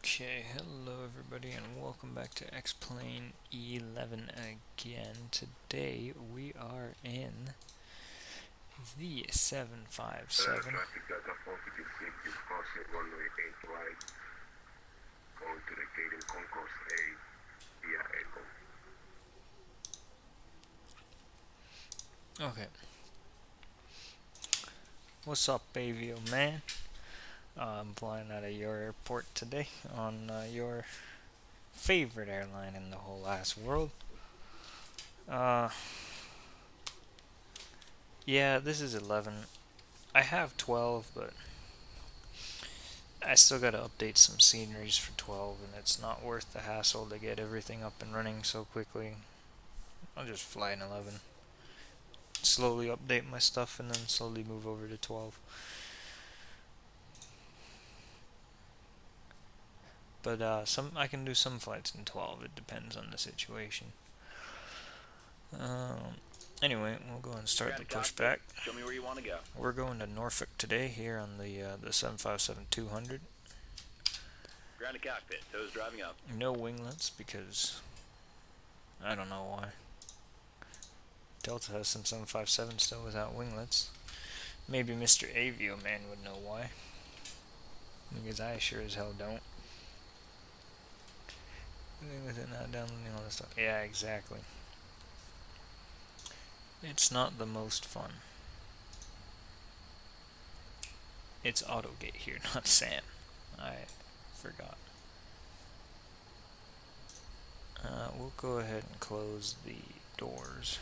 Okay, hello everybody and welcome back to X-Plane 11 again. Today we are in the 757. Traffic Delta 456 is crossing runway 8 right, going to the gate in Concourse A via Echo. Okay. What's up, Avioman? I'm flying out of your airport today on your favorite airline in the whole ass world. Yeah, this is 11. I have 12, but I still gotta update some sceneries for 12, and it's not worth the hassle to get everything up and running so quickly. I'll just fly in 11. Slowly update my stuff and then slowly move over to 12. But I can do some flights in 12. It depends on the situation. Anyway, we'll go and start the pushback. Show me where you want to go. We're going to Norfolk today here on the 757-200. Ground to cockpit. Toes driving up. No winglets because I don't know why. Delta has some 757 still without winglets. Maybe Mr. Avioman would know why. Because I sure as hell don't. With it not downloading all this stuff. Yeah, exactly. It's not the most fun. It's AutoGate here, not Sam. I forgot. We'll go ahead and close the doors.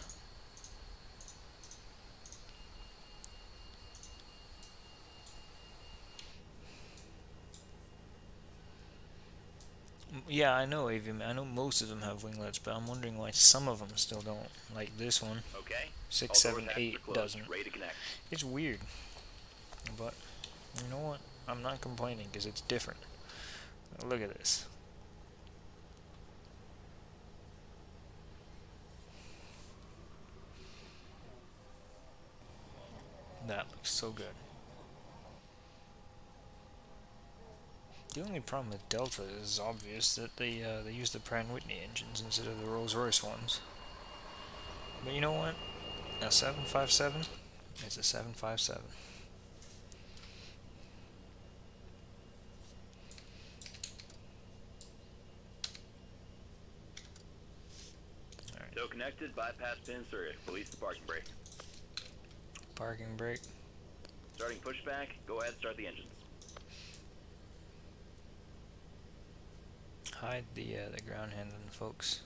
Yeah, I know Avioman. I know most of them have winglets, but I'm wondering why some of them still don't. Like this one. Okay. 6, 7, 8 doesn't. Ready to connect. It's weird. But, you know what? I'm not complaining because it's different. Look at this. That looks so good. The only problem with Delta is obvious that they use the Pratt & Whitney engines instead of the Rolls-Royce ones. But you know what? A 757 is a 757. Alright. So connected, bypass pin circuit. Release the parking brake. Parking brake. Starting pushback. Go ahead, start the engines. Hide the ground handling, folks.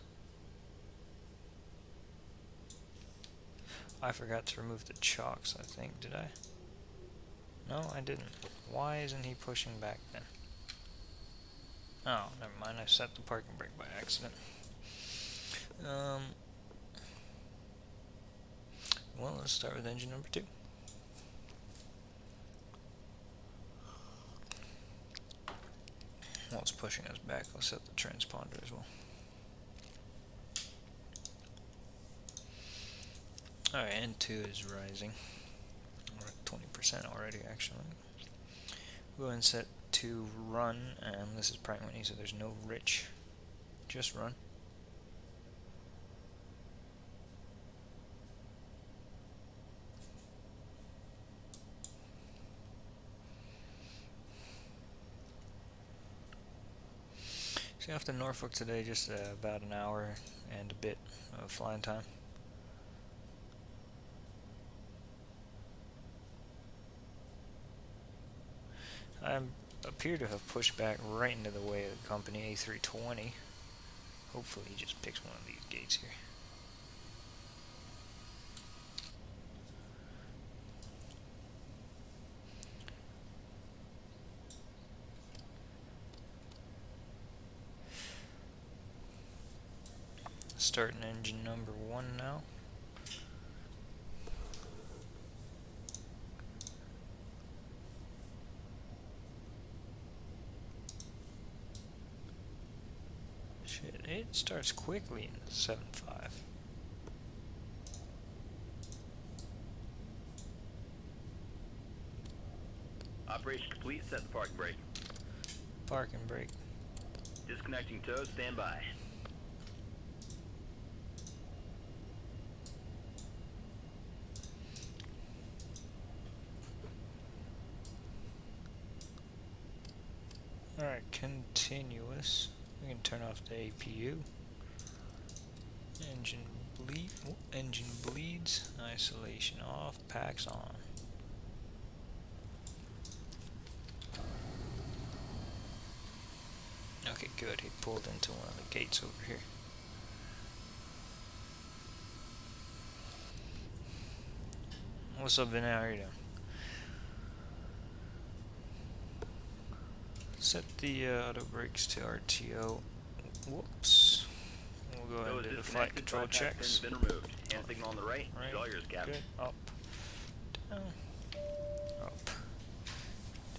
I forgot to remove the chocks, I think. Did I? No, I didn't. Why isn't he pushing back then? Oh, never mind. I set the parking brake by accident. Well, let's start with engine number 2. While it's pushing us back, I'll set the transponder as well. Alright, N2 is rising. We're at 20% already, actually. We'll go ahead and set to run, and this is Pratt & Whitney, so there's no rich. Just run. So off to Norfolk today, just about an hour and a bit of flying time. I appear to have pushed back right into the way of the company A320. Hopefully he just picks one of these gates here. Starting engine number 1 now. Shit, it starts quickly in the 7.5. Operation complete. Set the parking brake. Parking brake. Disconnecting tow, stand by. Alright, continuous. We can turn off the APU. Engine bleeds. Isolation off. Packs on. Okay, good. He pulled into one of the gates over here. What's up, Vinny? How are you doing? Set the auto brakes to RTO. Whoops. We'll go ahead and do the flight control checks. Been removed. Hand signal on the right. Right. All yours, Captain. Good. Up. Down. Up.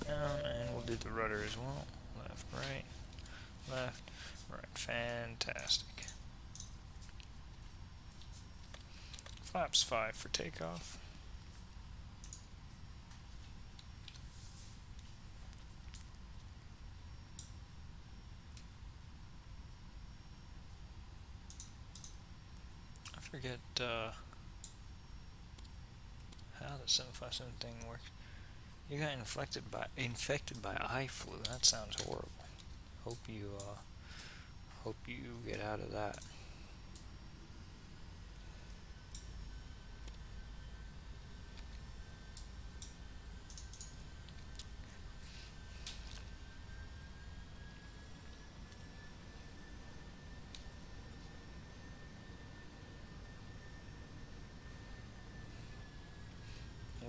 Down. And we'll do the rudder as well. Left, right. Left, right. Fantastic. Flaps 5 for takeoff. I forget how the 757 thing works. You got infected by eye flu. That sounds horrible. Hope you get out of that.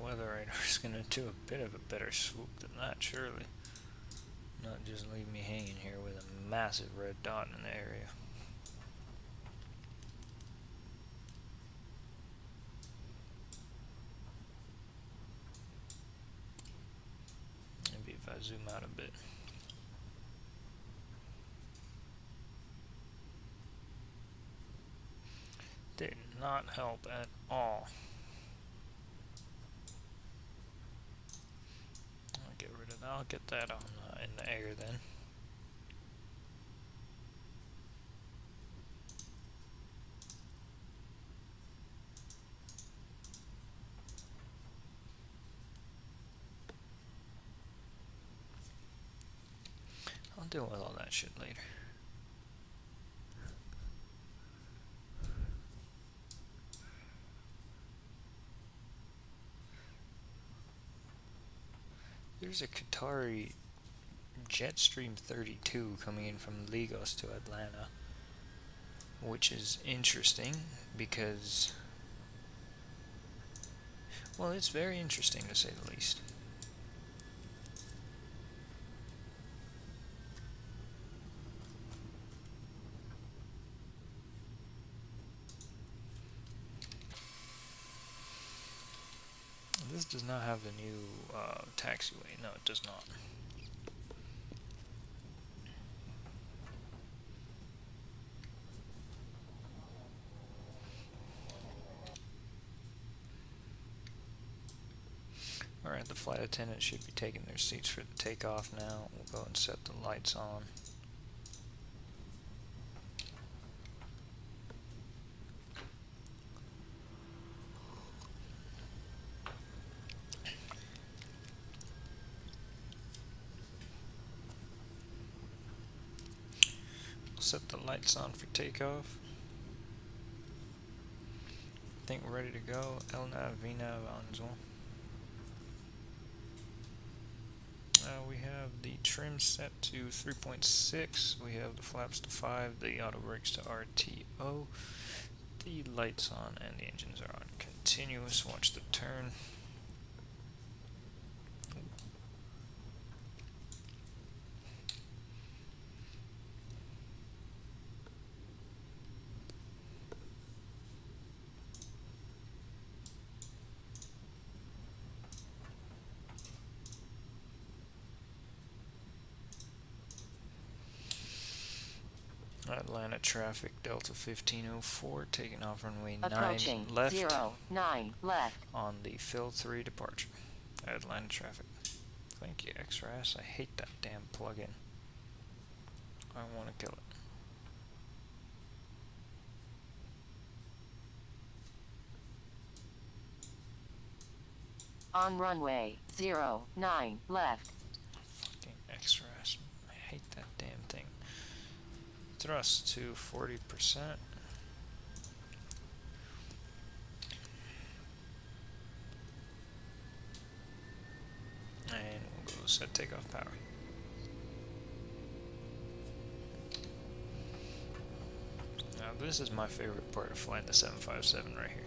Weather radar's gonna do a bit of a better swoop than that, surely. Not just leave me hanging here with a massive red dot in the area. Maybe if I zoom out a bit. Did not help at all. I'll get that on in the air then. I'll deal with all that shit later. There's a Qatari Jetstream 32 coming in from Lagos to Atlanta, which is interesting because, well, it's very interesting to say the least. This does not have the new taxiway. No, it does not. Alright, the flight attendants should be taking their seats for the takeoff now. We'll go and set the lights on. Set the lights on for takeoff. I think we're ready to go. LNAV, VNAV on as well. We have the trim set to 3.6. We have the flaps to 5, the auto brakes to RTO. The lights on and the engines are on continuous. Watch the turn. Atlanta traffic, Delta 1504, taking off runway 9 left. 09 left. On the Phil 3 departure. Atlanta traffic. Thank you, XRS. I hate that damn plugin. I want to kill it. On runway 09 left. Fucking extra ass. I hate that damn thing. Thrust to 40%. And we'll go set takeoff power. Now this is my favorite part of flying the 757 right here.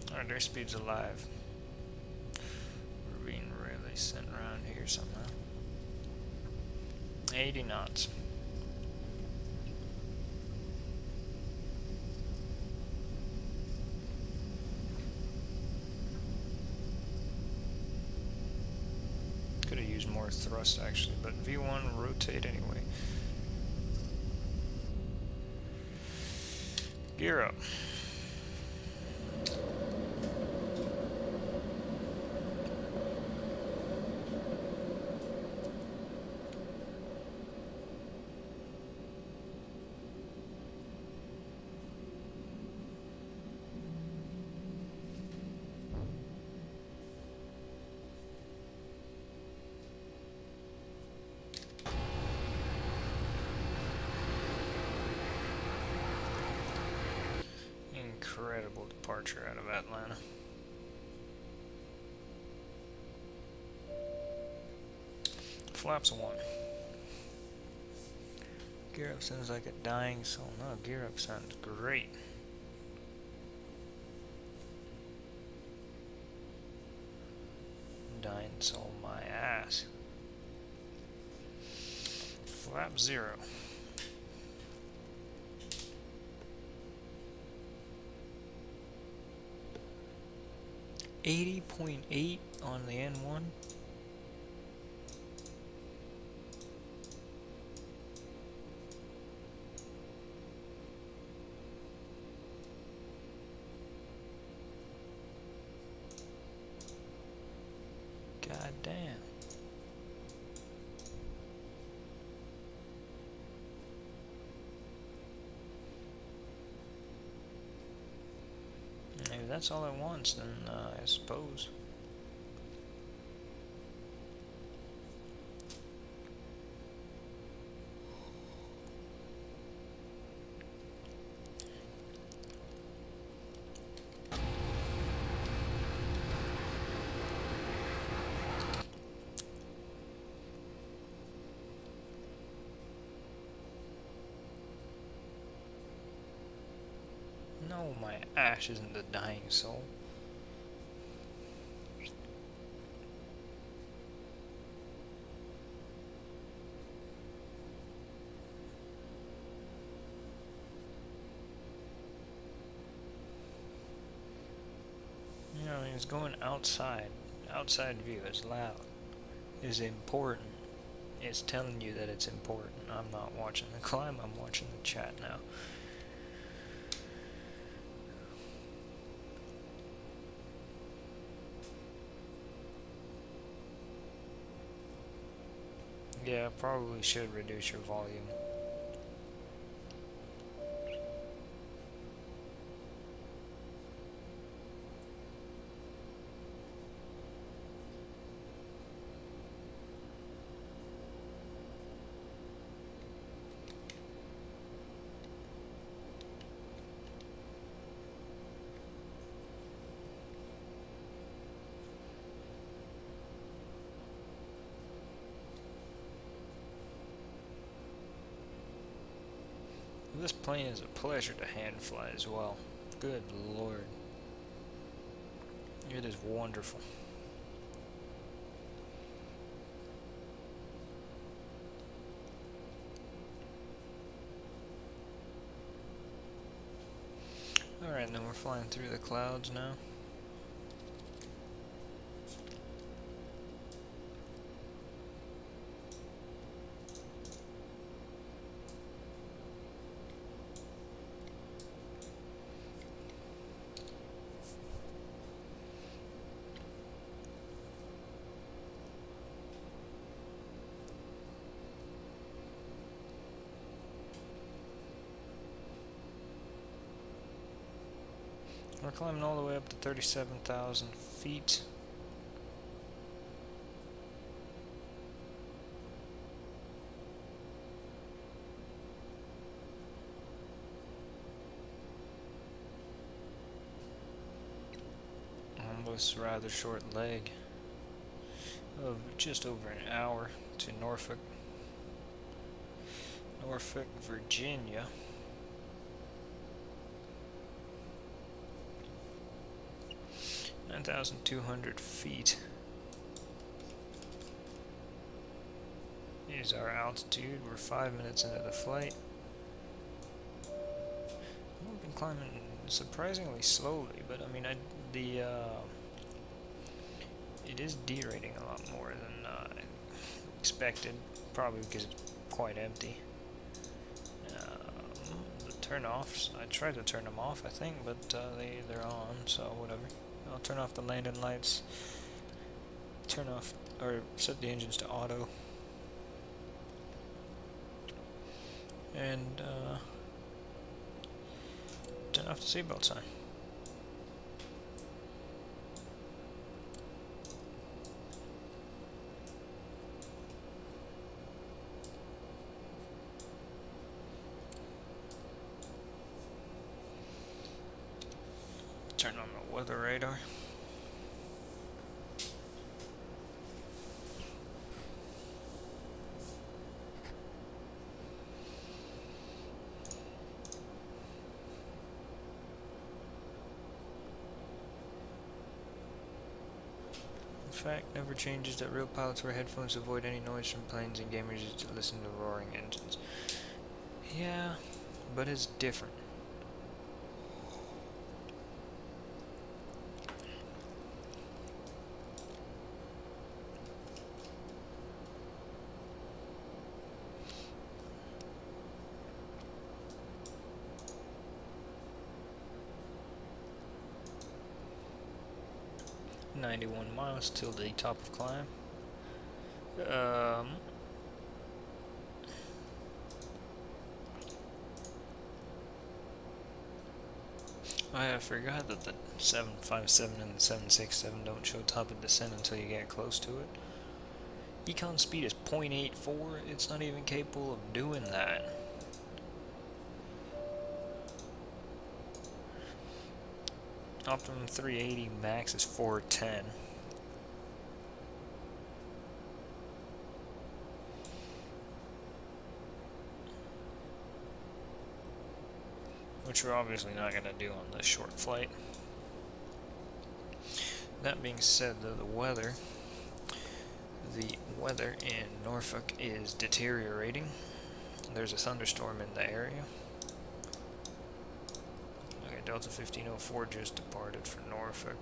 Alright, airspeed's alive. We're being really sent around here somehow. 80 knots. Could have used more thrust actually, but V1 rotate anyway. Gear up. Incredible departure out of Atlanta. Flaps 1. Gear up sounds like a dying soul. No, gear up sounds great. Dying soul my ass. Flap 0. 80.8 on the N1. God damn. Maybe that's all it wants, then I suppose. No, my ash isn't the dying soul. You know, it's going outside. Outside view is loud. Is important. It's telling you that it's important. I'm not watching the climb, I'm watching the chat now. Yeah, probably should reduce your volume. This plane is a pleasure to hand fly as well. Good lord. It is wonderful. Alright, then we're flying through the clouds now. We're climbing all the way up to 37,000 feet. On this rather short leg of just over an hour to Norfolk, Virginia. (9,200 feet) is our altitude. We're 5 minutes into the flight. We've been climbing surprisingly slowly, but I mean, it is derating a lot more than expected, probably because it's quite empty. The turn-offs, I tried to turn them off, I think, but they're on, so whatever. I'll turn off the landing lights, turn off, or set the engines to auto, and turn off the seatbelt sign. Turn on the weather radar. In fact, never changes that real pilots wear headphones to avoid any noise from planes and gamers use to listen to roaring engines. Yeah, but it's different. .91 miles till the top of climb. I forgot that the 757 and the 767 don't show top of descent until you get close to it. Econ speed is 0.84. It's not even capable of doing that. Optimum 380, max is 410. Which we're obviously not going to do on this short flight. That being said, though, the weather in Norfolk is deteriorating. There's a thunderstorm in the area. Okay, Delta 1504 just departed for Norfolk.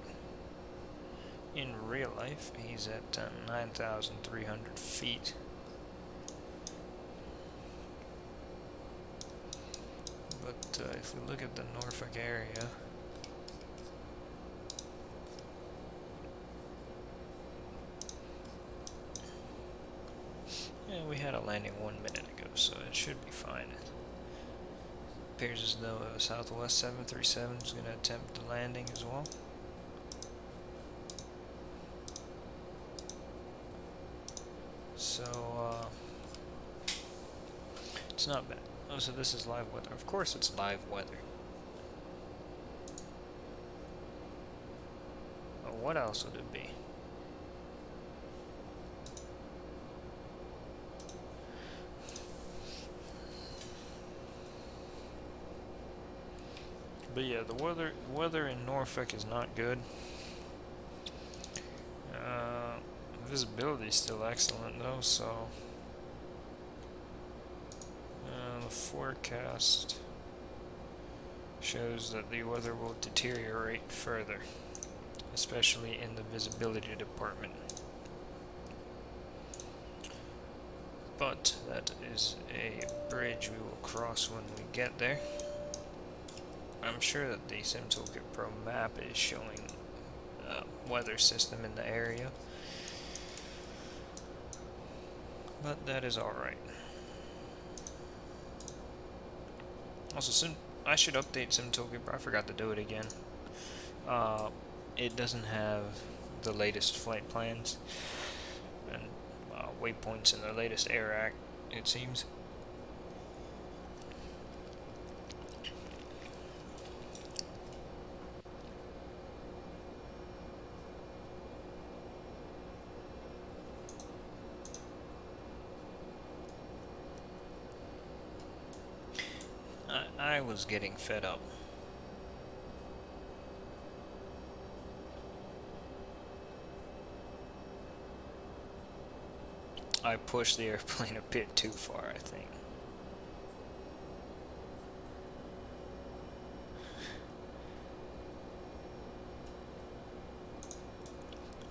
In real life, he's at 9,300 feet. But if we look at the Norfolk area, yeah, we had a landing 1 minute ago, so it should be fine. It appears as though a Southwest 737 is going to attempt the landing as well. So, it's not bad. Oh, so this is live weather. Of course it's live weather. Oh, what else would it be? But yeah, the weather in Norfolk is not good. Visibility is still excellent though, so the forecast shows that the weather will deteriorate further, especially in the visibility department. But that is a bridge we will cross when we get there. I'm sure that the Sim Toolkit Pro map is showing a weather system in the area, but that is alright. Also, I should update Sim Toolkit Pro. I forgot to do it again. it doesn't have the latest flight plans and waypoints in the latest Air Act, it seems. I was getting fed up. I pushed the airplane a bit too far, I think.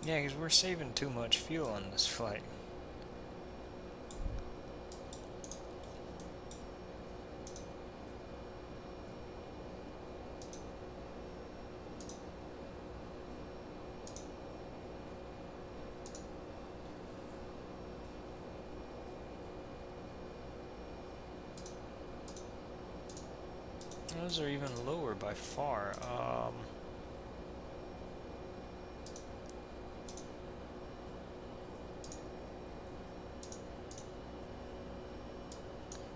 Yeah, because we're saving too much fuel on this flight. Those are even lower by far.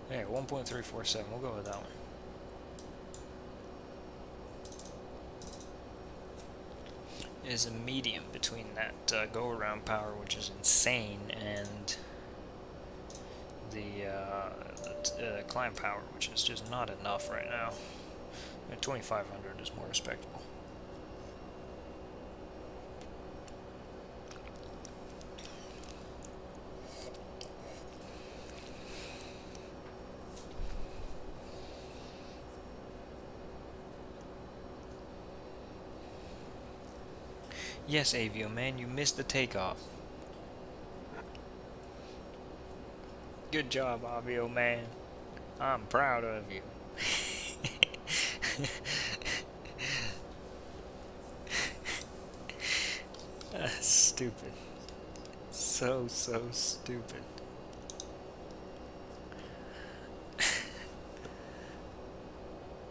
Yeah, 1.347. We'll go with that one. It is a medium between that go-around power, which is insane, and the climb power, which is just not enough right now. 2500 is more respectable. Yes, Avioman, you missed the takeoff. Good job, Avioman. I'm proud of you. That's stupid. So stupid.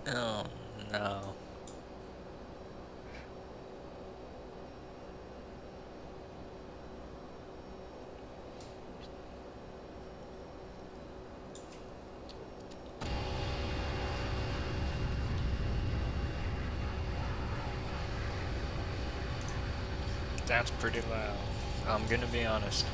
Oh no. That's pretty loud. I'm gonna be honest.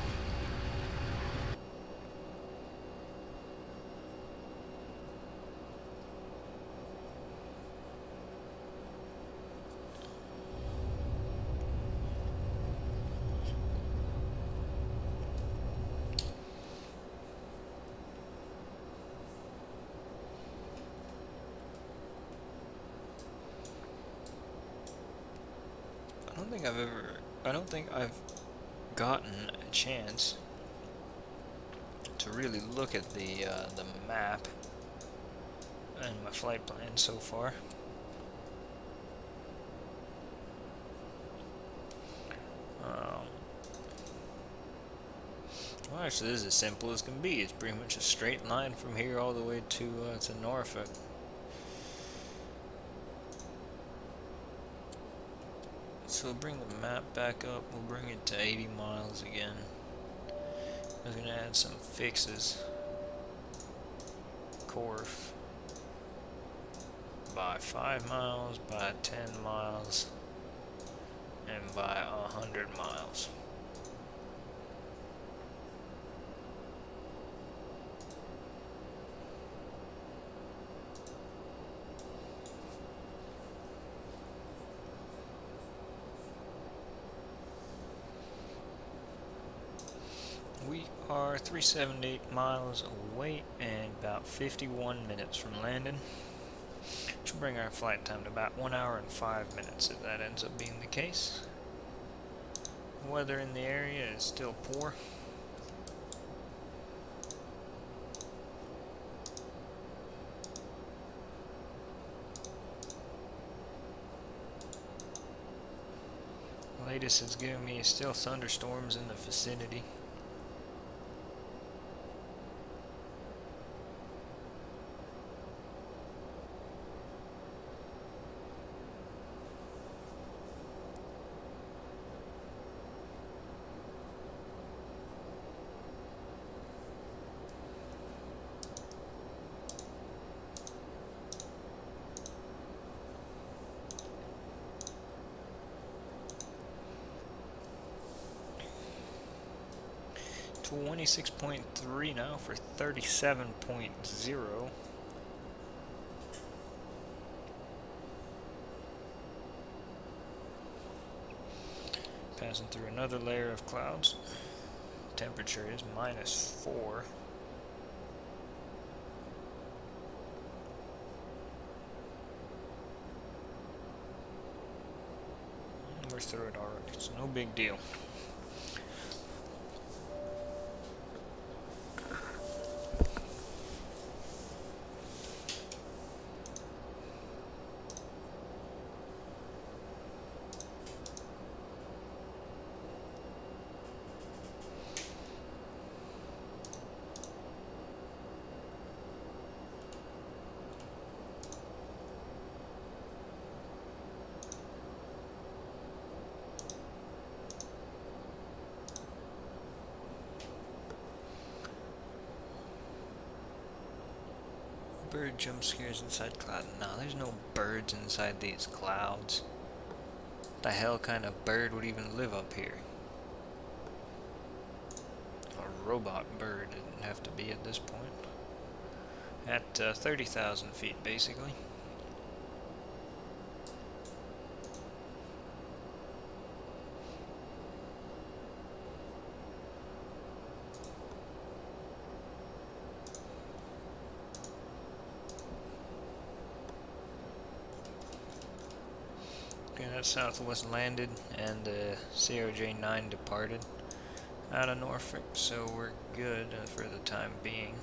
I don't think I've gotten a chance to really look at the map and my flight plan so far. Well, actually, this is as simple as can be. It's pretty much a straight line from here all the way to Norfolk. So we'll bring the map back up. We'll bring it to 80 miles again. I'm going to add some fixes. Corf by 5 miles, by 10 miles, and by 100 miles. We are 378 miles away and about 51 minutes from landing, which will bring our flight time to about 1 hour and 5 minutes if that ends up being the case. Weather in the area is still poor. The latest it's giving me is still thunderstorms in the vicinity. 26.3 now for 37.0. Passing through another layer of clouds. Temperature is -4. We're through it already. It's no big deal. Bird jump scares inside cloud. No, there's no birds inside these clouds. What the hell kind of bird would even live up here? A robot bird didn't have to be at this point. At 30,000 feet, basically. Okay, that Southwest landed, and the COJ-9 departed out of Norfolk, so we're good for the time being.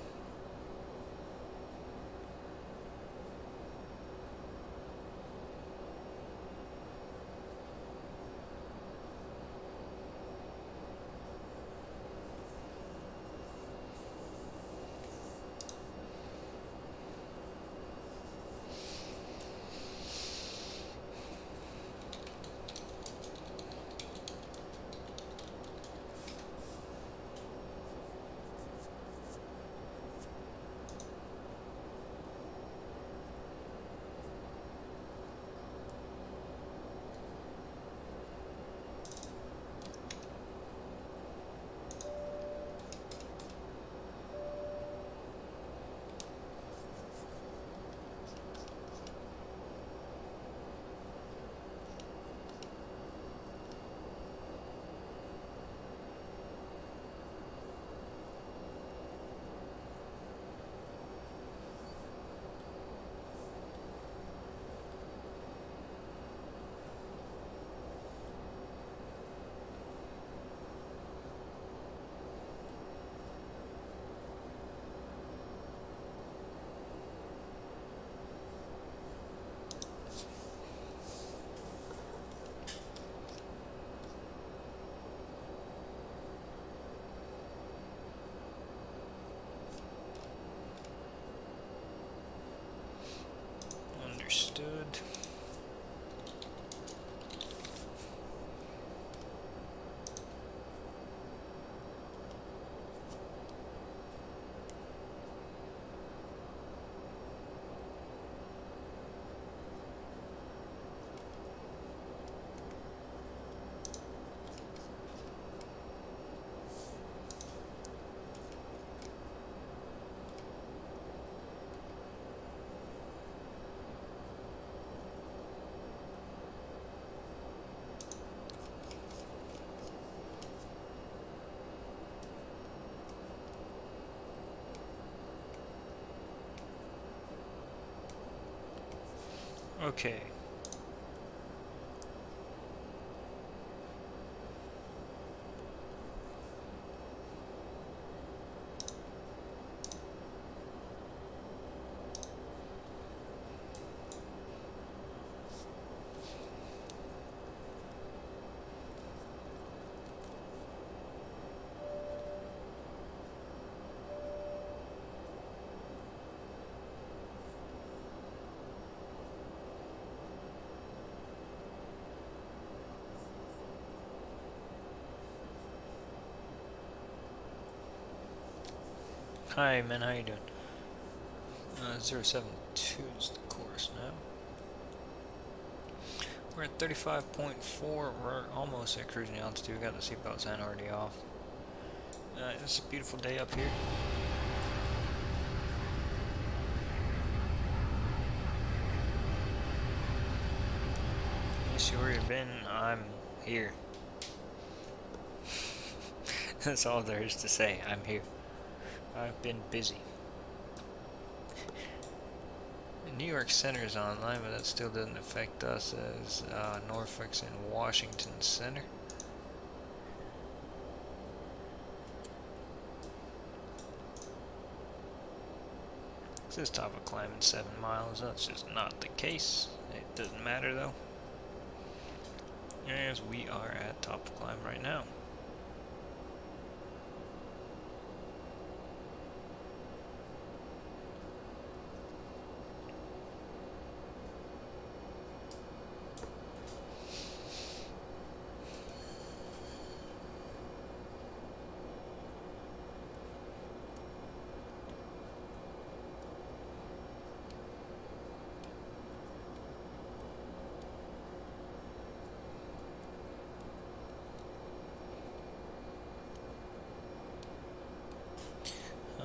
Understood. Okay. Hi, man, how you doing? 072 is the course now. We're at 35.4. We're almost at cruising altitude. Got the seatbelt sign already off. It's a beautiful day up here. Miss you where you've been, I'm here. That's all there is to say, I'm here. I've been busy. New York Center is online, but that still doesn't affect us as Norfolk's in Washington Center. It says top of climb in 7 miles. That's just not the case. It doesn't matter though, as we are at top of climb right now.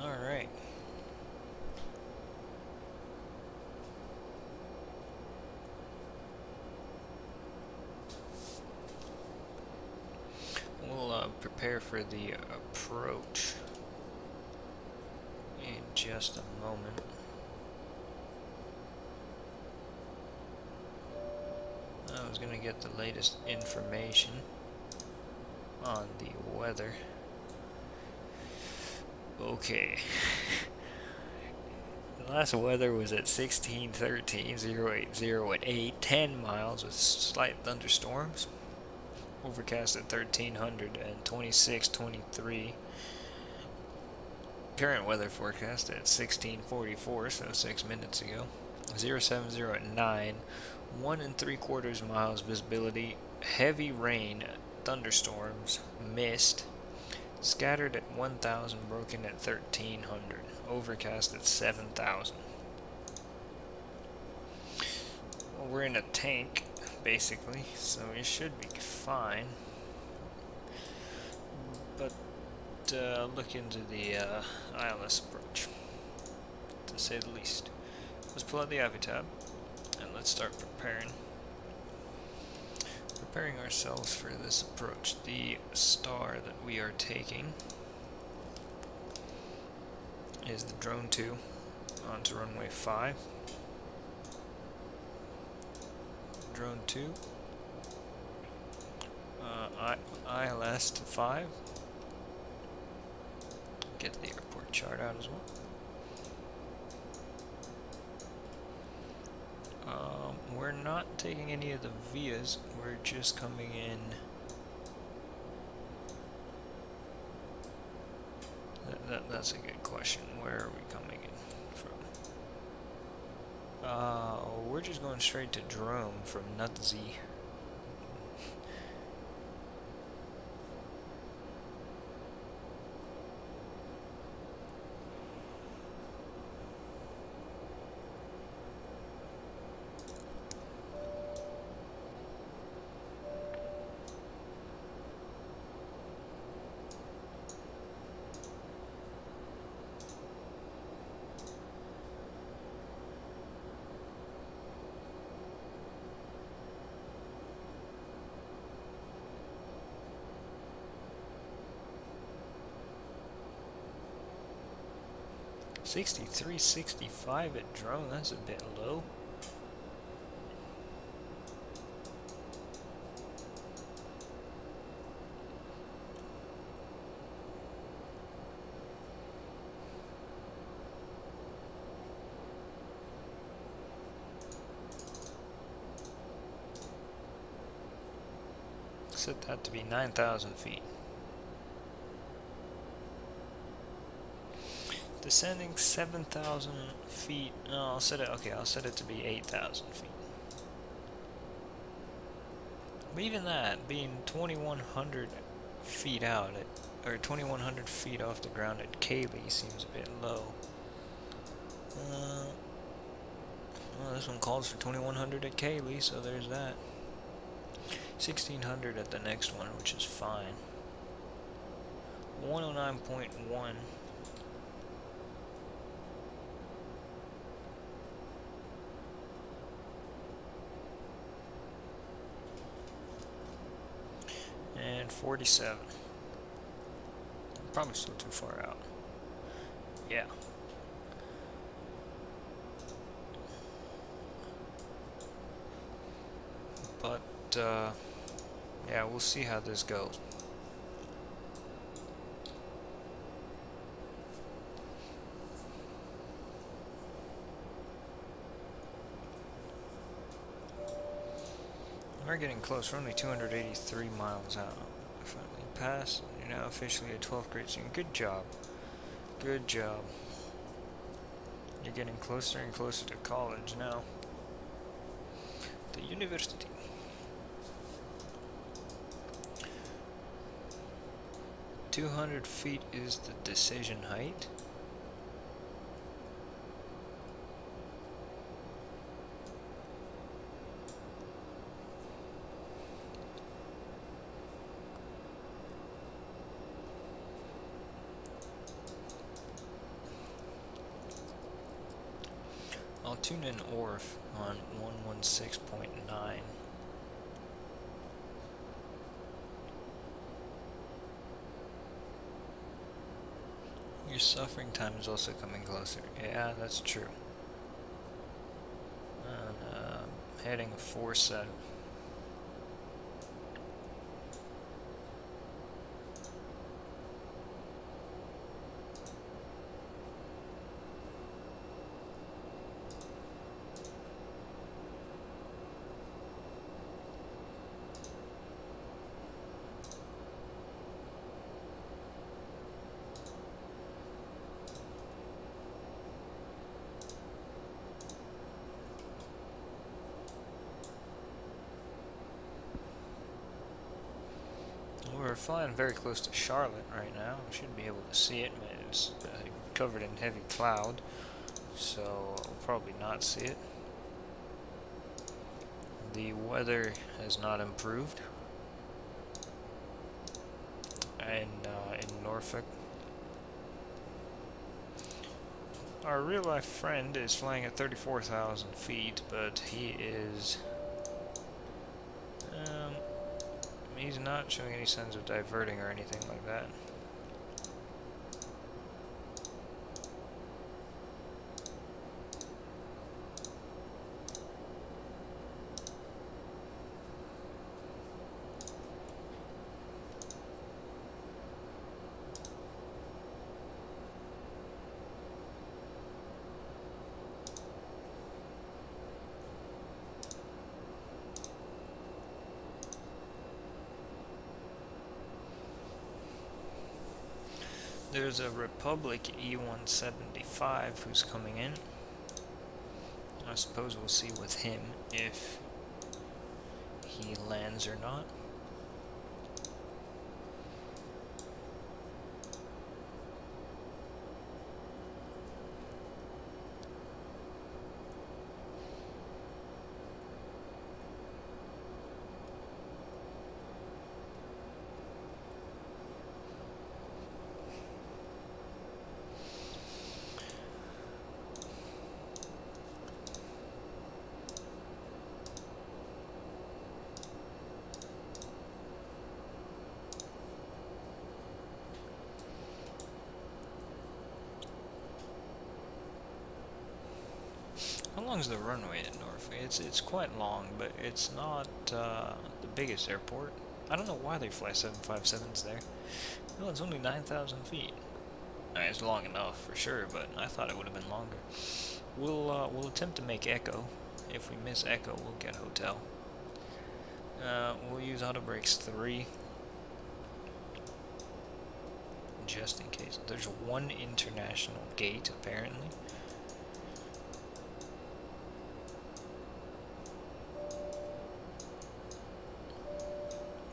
Alright. We'll prepare for the approach in just a moment. I was going to get the latest information on the weather. Okay. The last weather was at 1613.080 at 8, 10 miles with slight thunderstorms. Overcast at 1300 and 2623. Current weather forecast at 1644, so 6 minutes ago. 070 at 9, 1 3/4 miles visibility, heavy rain, thunderstorms, mist. Scattered at 1000, broken at 1300. Overcast at 7000. Well, we're in a tank, basically, so it should be fine. But look into the ILS approach, to say the least. Let's pull out the Aviotab, and let's start preparing ourselves for this approach. The star that we are taking is the Drone 2 onto runway 5. Drone 2, ILS to 5. Get the airport chart out as well. We're not taking any of the vias, we're just coming in. That's a good question. Where are we coming in from? We're just going straight to Drome from Nutsy. $63.65 at Drone, that's a bit low. Set that to be 9,000 feet. Descending 7,000 feet. No, I'll set it. Okay, I'll set it to be 8,000 feet. But even that, being 2,100 feet out, or 2,100 feet off the ground at Cayley, seems a bit low. Well, this one calls for 2,100 at Cayley, so there's that. 1,600 at the next one, which is fine. 109.1. And 47. Probably still too far out. Yeah. But, yeah, we'll see how this goes. We're getting close. We're only 283 miles out. Finally passed. You're now officially a 12th grade student. Good job. Good job. You're getting closer and closer to college now. The university. "200 feet is the decision height." I'll tune in ORF on 116.9. Your suffering time is also coming closer. Yeah, that's true. Heading 47. We're flying very close to Charlotte right now. We should be able to see it. It's covered in heavy cloud, so we'll probably not see it. The weather has not improved in Norfolk. Our real-life friend is flying at 34,000 feet, but he is... he's not showing any signs of diverting or anything like that. There's a Republic E175 who's coming in. I suppose we'll see with him if he lands or not. How long is the runway at Norfolk? It's quite long, but it's not the biggest airport. I don't know why they fly 757s there. Well, it's only 9,000 feet. I mean, it's long enough for sure, but I thought it would have been longer. We'll attempt to make Echo. If we miss Echo, we'll get Hotel. We'll use auto brakes 3. Just in case. There's one international gate, apparently.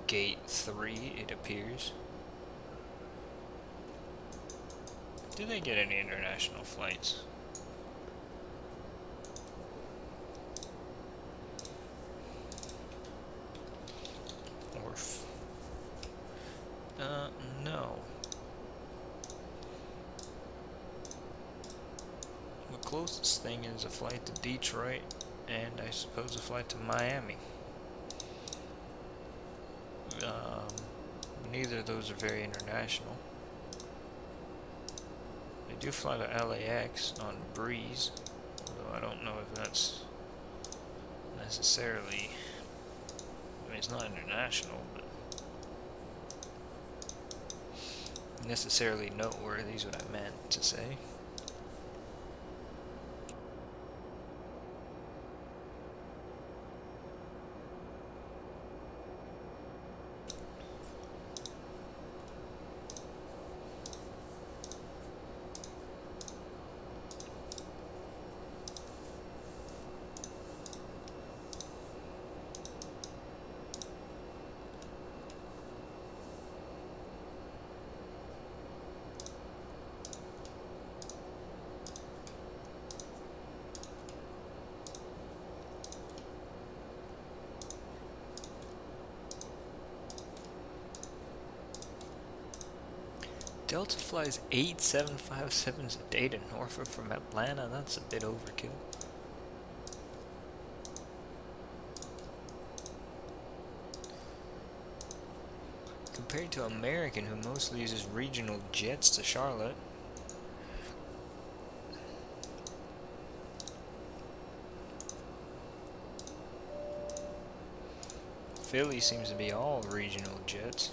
Gate 3, it appears. Do they get any international flights? No. closest thing is a flight to Detroit, and I suppose a flight to Miami. Neither of those are very international. They do fly to LAX on Breeze, although I don't know if that's necessarily, I mean, it's not international, but necessarily noteworthy is what I meant to say. Delta flies 8 757s a day to Norfolk from Atlanta. That's a bit overkill. Compared to American, who mostly uses regional jets to Charlotte. Philly seems to be all regional jets.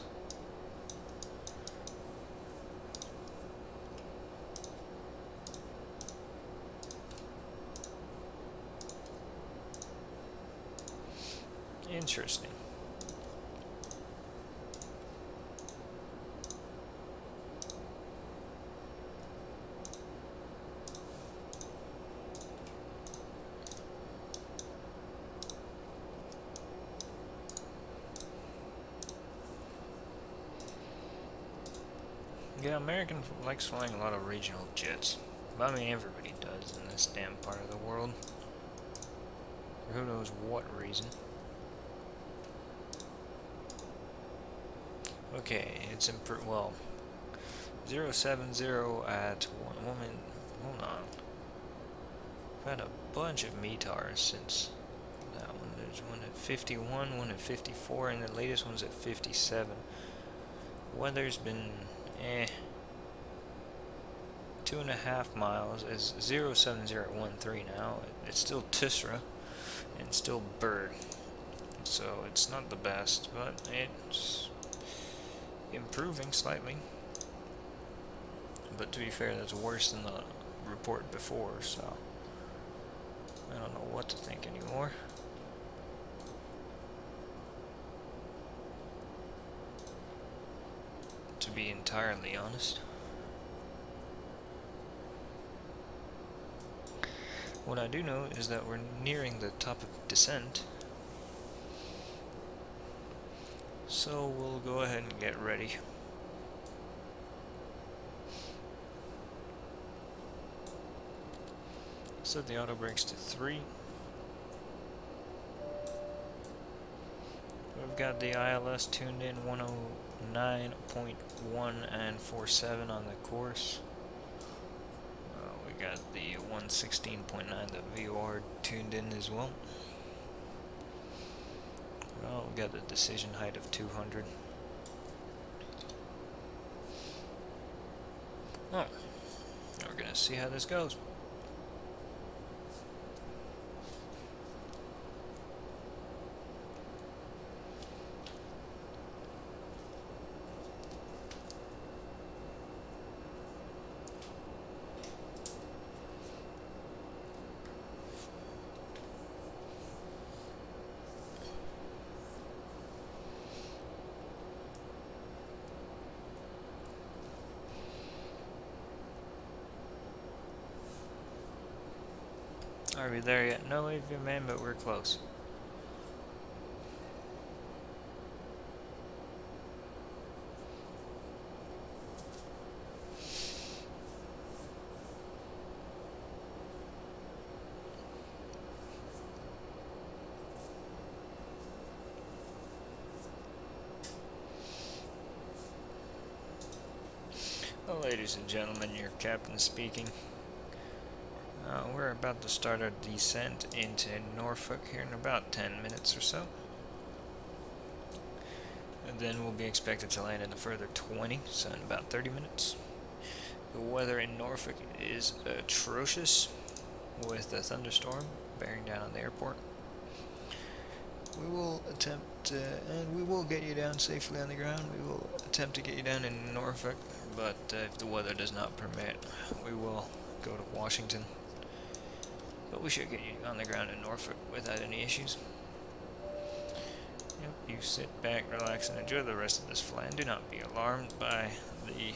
Interesting. Yeah, American likes flying a lot of regional jets. But I mean, everybody does in this damn part of the world. For who knows what reason. Okay, it's well, 070 at one woman. Hold on. I've had a bunch of METARs since that one. There's one at 51, one at 54, and the latest one's at 57. Weather's been 2.5 miles. It's 07013 now. It's still Tisra and still Bird. So it's not the best, but it's improving slightly. But to be fair, that's worse than the report before, so I don't know what to think anymore. To be entirely honest. What I do know is that we're nearing the top of descent. So we'll go ahead and get ready. Set the auto brakes to 3. We've got the ILS tuned in 109.1 and 47 on the course. We got the 116.9, the VOR tuned in as well. Well, we got the decision height of 200. Oh, we're gonna see how this goes. Are we there yet? No, Avioman, but we're close. Well, ladies and gentlemen, your captain speaking. We're about to start our descent into Norfolk here in about 10 minutes or so. And then we'll be expected to land in a further 20, so in about 30 minutes. The weather in Norfolk is atrocious, with a thunderstorm bearing down on the airport. We will attempt, and we will get you down safely on the ground. We will attempt to get you down in Norfolk, but if the weather does not permit, we will go to Washington. But we should get you on the ground in Norfolk without any issues. Yep, you sit back, relax, and enjoy the rest of this flight. And do not be alarmed by the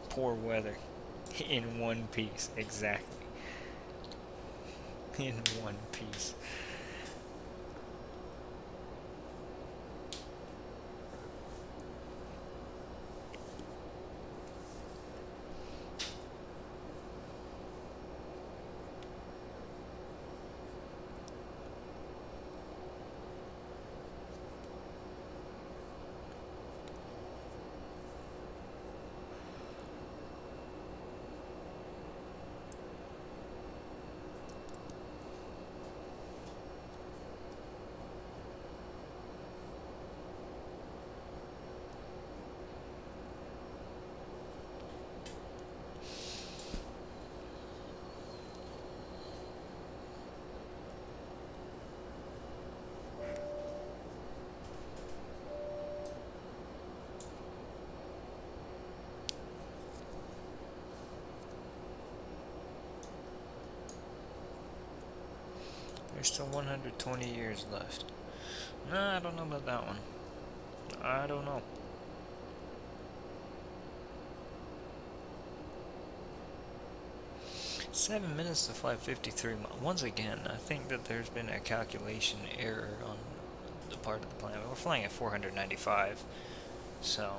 poor weather. In one piece, exactly. In one piece. There's still 120 years left. No, I don't know about that one. I don't know. Seven minutes to fly 53 miles. Once again, I think that there's been a calculation error on the part of the plane. We're flying at 495, so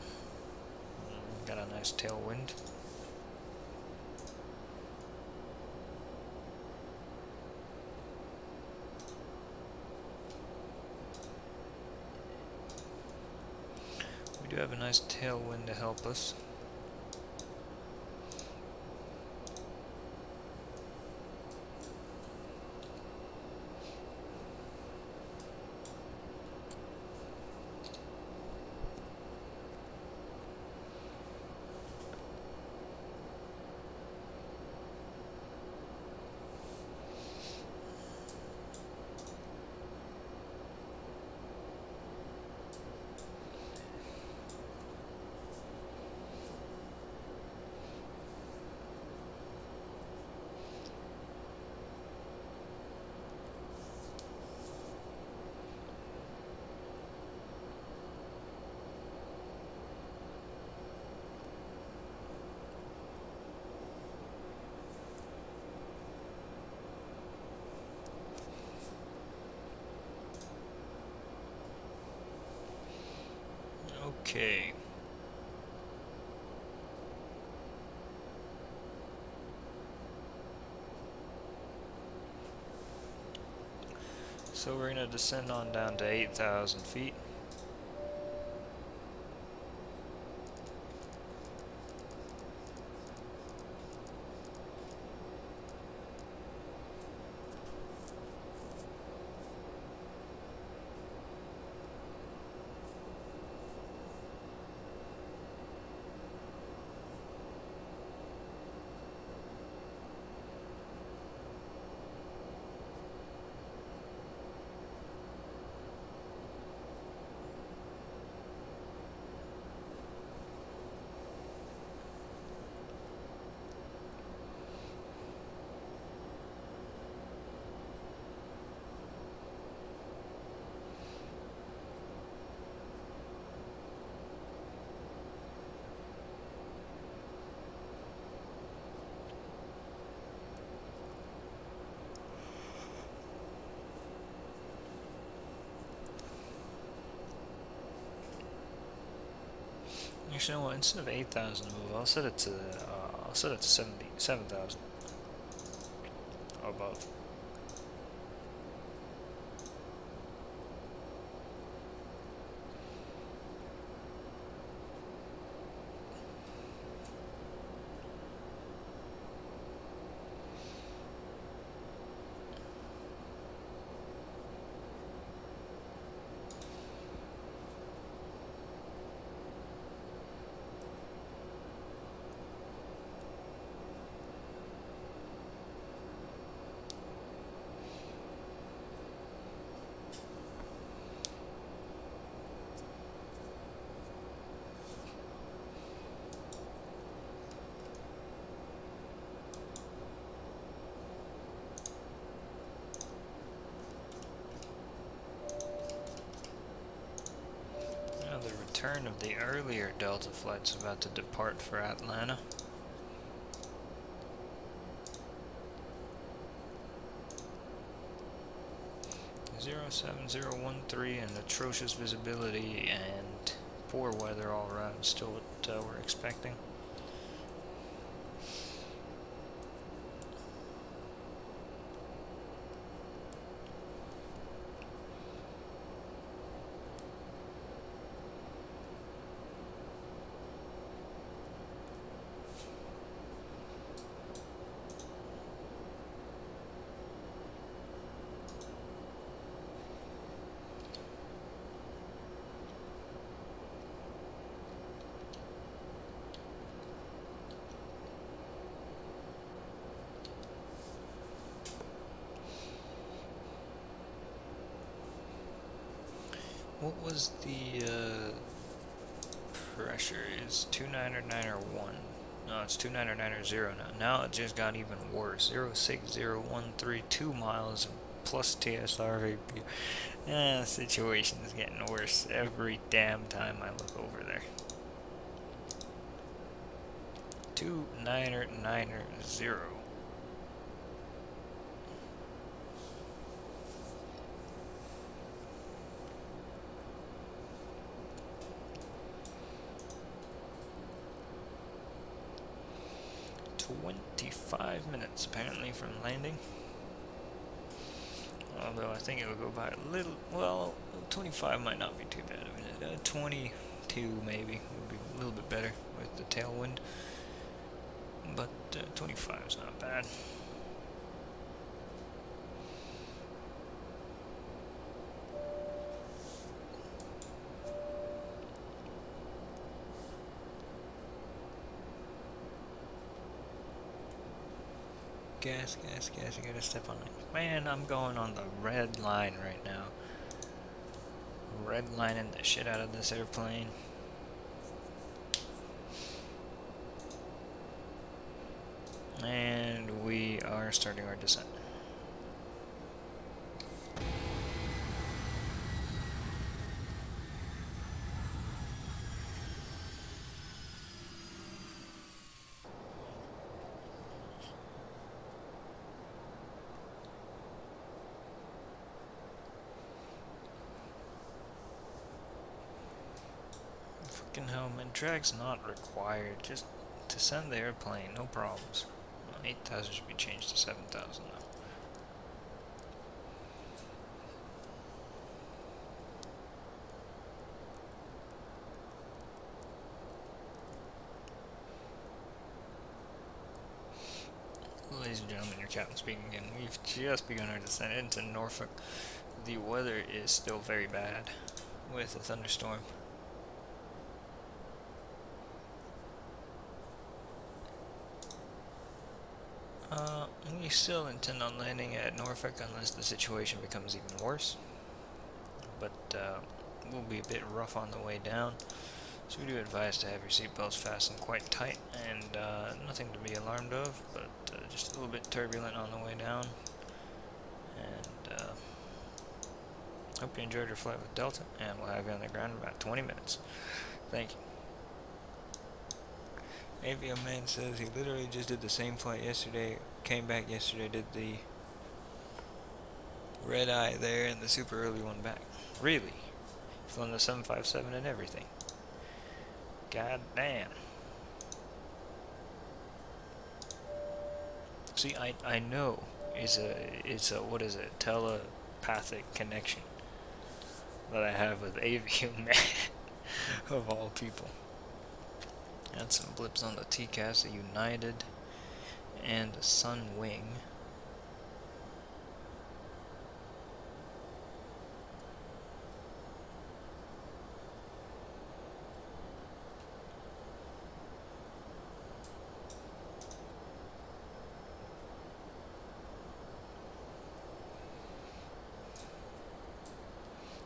got a nice tailwind. We do have a nice tailwind to help us. Okay. So we're going to descend on down to 8,000 feet. Actually, you know what? Instead of 8,000 move, I'll set it to 7,000 above. return of the earlier Delta flights about to depart for Atlanta. Zero 7013 and atrocious visibility and poor weather all around. Still what we're expecting. What was the pressure? Is 29 or 9 or 1? No, it's 29 or 9 or 0 now. Now it just got even worse. 06013, 2 miles plus TSR VP. The situation is getting worse every damn time I look over there. 2990. $25 apparently from landing. Although I think it'll go by a little, well, 25 might not be too bad. I mean, 22 maybe would be a little bit better with the tailwind. But 25 is not bad. Gas, you gotta step on it. Man, I'm going on the red line right now. Redlining the shit out of this airplane. And we are starting our descent. Fucking hell, man. Drag's not required. Just to send the airplane, no problems. 8,000 should be changed to 7,000 now. Ladies and gentlemen, your captain speaking again. We've just begun our descent into Norfolk. The weather is still very bad with a thunderstorm. We still intend on landing at Norfolk unless the situation becomes even worse. But we'll be a bit rough on the way down. So we do advise to have your seatbelts fastened quite tight and nothing to be alarmed of, but just a little bit turbulent on the way down. And hope you enjoyed your flight with Delta, and we'll have you on the ground in about 20 minutes. Thank you. Avioman says he literally just did the same flight yesterday, came back yesterday, did the red eye there and the super early one back. Really? Flown the 757 and everything. God damn. See, I know it's a what is it, telepathic connection that I have with Avioman of all people. Had some blips on the TCAS, a United, and a Sun Wing.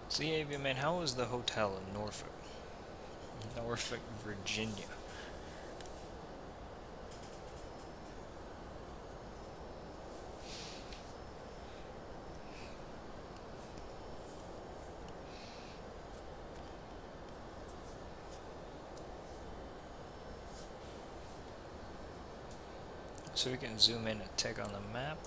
See, Avioman, how was the hotel in Norfolk? Norfolk, Virginia. So we can zoom in and check on the map.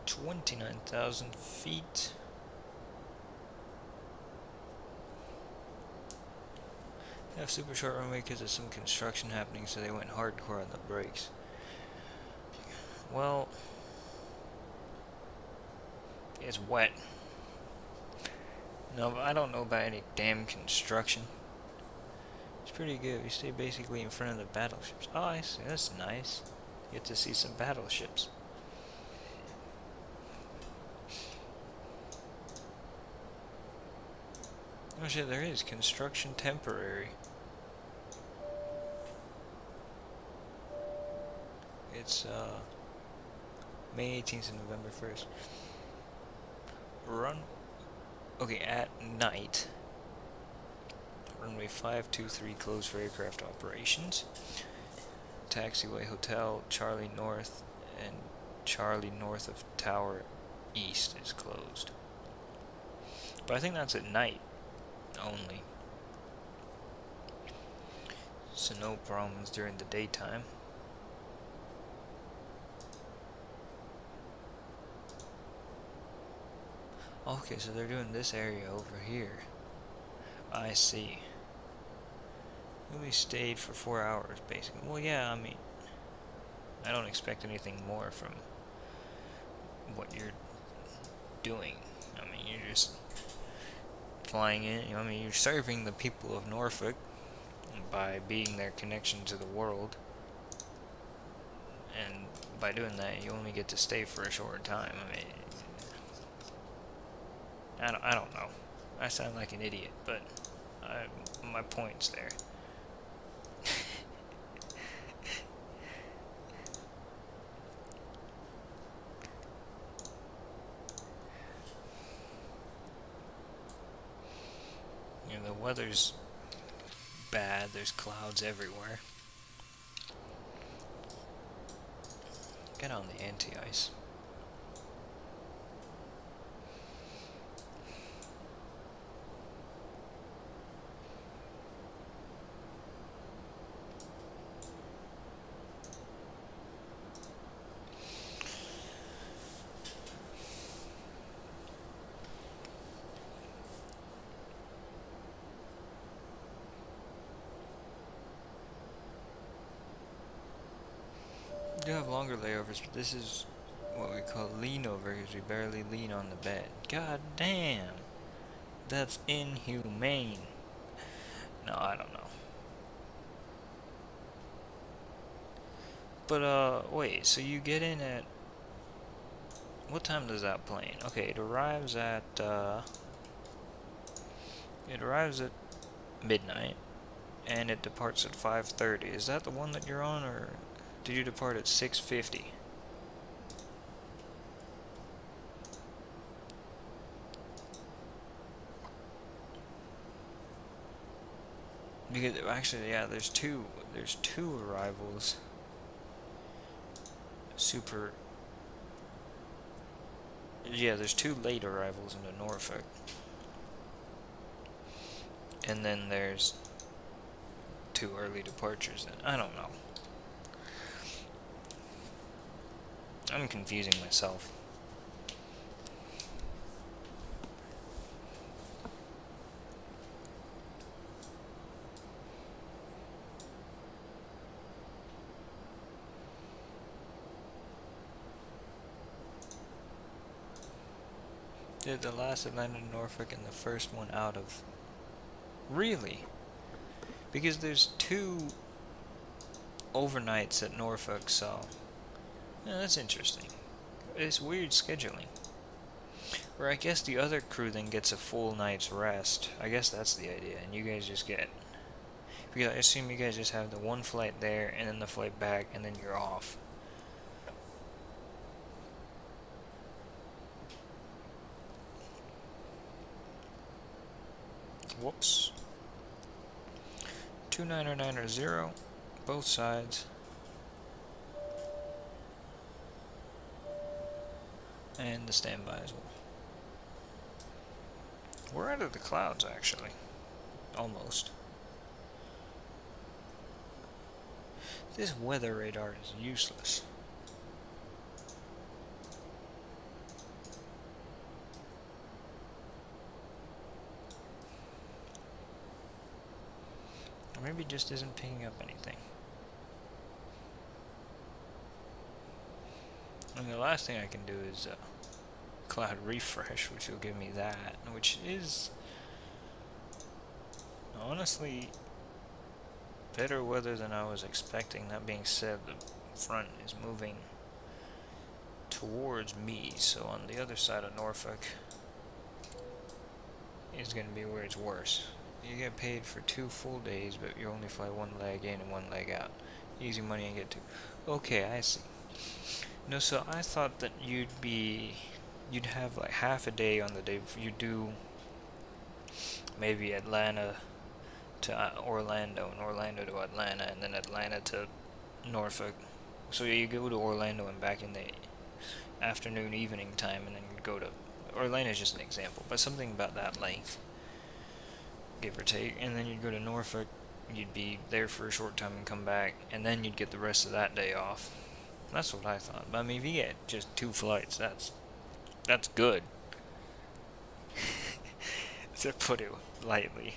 $29,000 feet. Have super short runway because of some construction happening, so they went hardcore on the brakes. Well, it's wet. No, but I don't know about any damn construction. It's pretty good. We stay basically in front of the battleships. Oh, I see. That's nice. You get to see some battleships. Oh shit, there is construction temporary. It's May 18th and November 1st. Okay, at night. Runway 523 closed for aircraft operations. Taxiway Hotel Charlie North and Charlie north of Tower East is closed. But I think that's at night only. So no problems during the daytime. Okay, so they're doing this area over here. I see. We stayed for 4 hours, basically. Well, yeah, I mean, I don't expect anything more from what you're doing. I mean, you're just flying in. I mean, you're serving the people of Norfolk by being their connection to the world. And by doing that, you only get to stay for a short time. I mean, I don't know. I sound like an idiot, but my point's there. You know, the weather's bad. There's clouds everywhere. Get on the anti-ice. We do have longer layovers, but this is what we call lean over because we barely lean on the bed. God damn. That's inhumane. No, I don't know. But, wait, so you get in at... What time does that plane? Okay, it arrives at, It arrives at midnight, and it departs at 5:30. Is that the one that you're on, or did you depart at 6:50? Because actually, yeah, there's two arrivals. Yeah, there's two late arrivals into Norfolk. And then there's two early departures then. I don't know. I'm confusing myself. Did the last that landed in Norfolk and the first one out of... Really? Because there's two overnights at Norfolk, so... Yeah, that's interesting. It's weird scheduling. Or I guess the other crew then gets a full night's rest. I guess that's the idea, and you guys just get... Because I assume you guys just have the one flight there, and then the flight back, and then you're off. Whoops. 299 both sides. And the standby as well. We're out of the clouds, actually. Almost. This weather radar is useless. Or maybe it just isn't picking up anything. And the last thing I can do is cloud refresh, which will give me that, which is honestly better weather than I was expecting. That being said, the front is moving towards me, so on the other side of Norfolk is going to be where it's worse. You get paid for 2 full days, but you only fly 1 leg in and 1 leg out. Easy money and get to. Okay, I see. No, so I thought that you'd have like half a day on the day. You do maybe Atlanta to Orlando, and Orlando to Atlanta, and then Atlanta to Norfolk. So you go to Orlando and back in the afternoon, evening time, and then you go to Orlando is just an example, but something about that length, give or take, and then you'd go to Norfolk. You'd be there for a short time and come back, and then you'd get the rest of that day off. That's what I thought. But I mean, if you get just 2 flights, that's good. To put it lightly.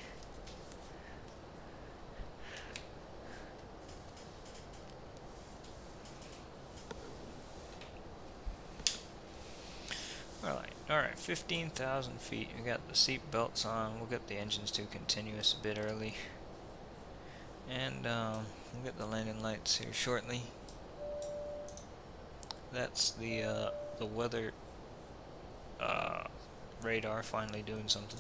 Alright, 15,000 feet. We got the seat belts on. We'll get the engines to continuous a bit early. And we'll get the landing lights here shortly. That's the weather radar finally doing something.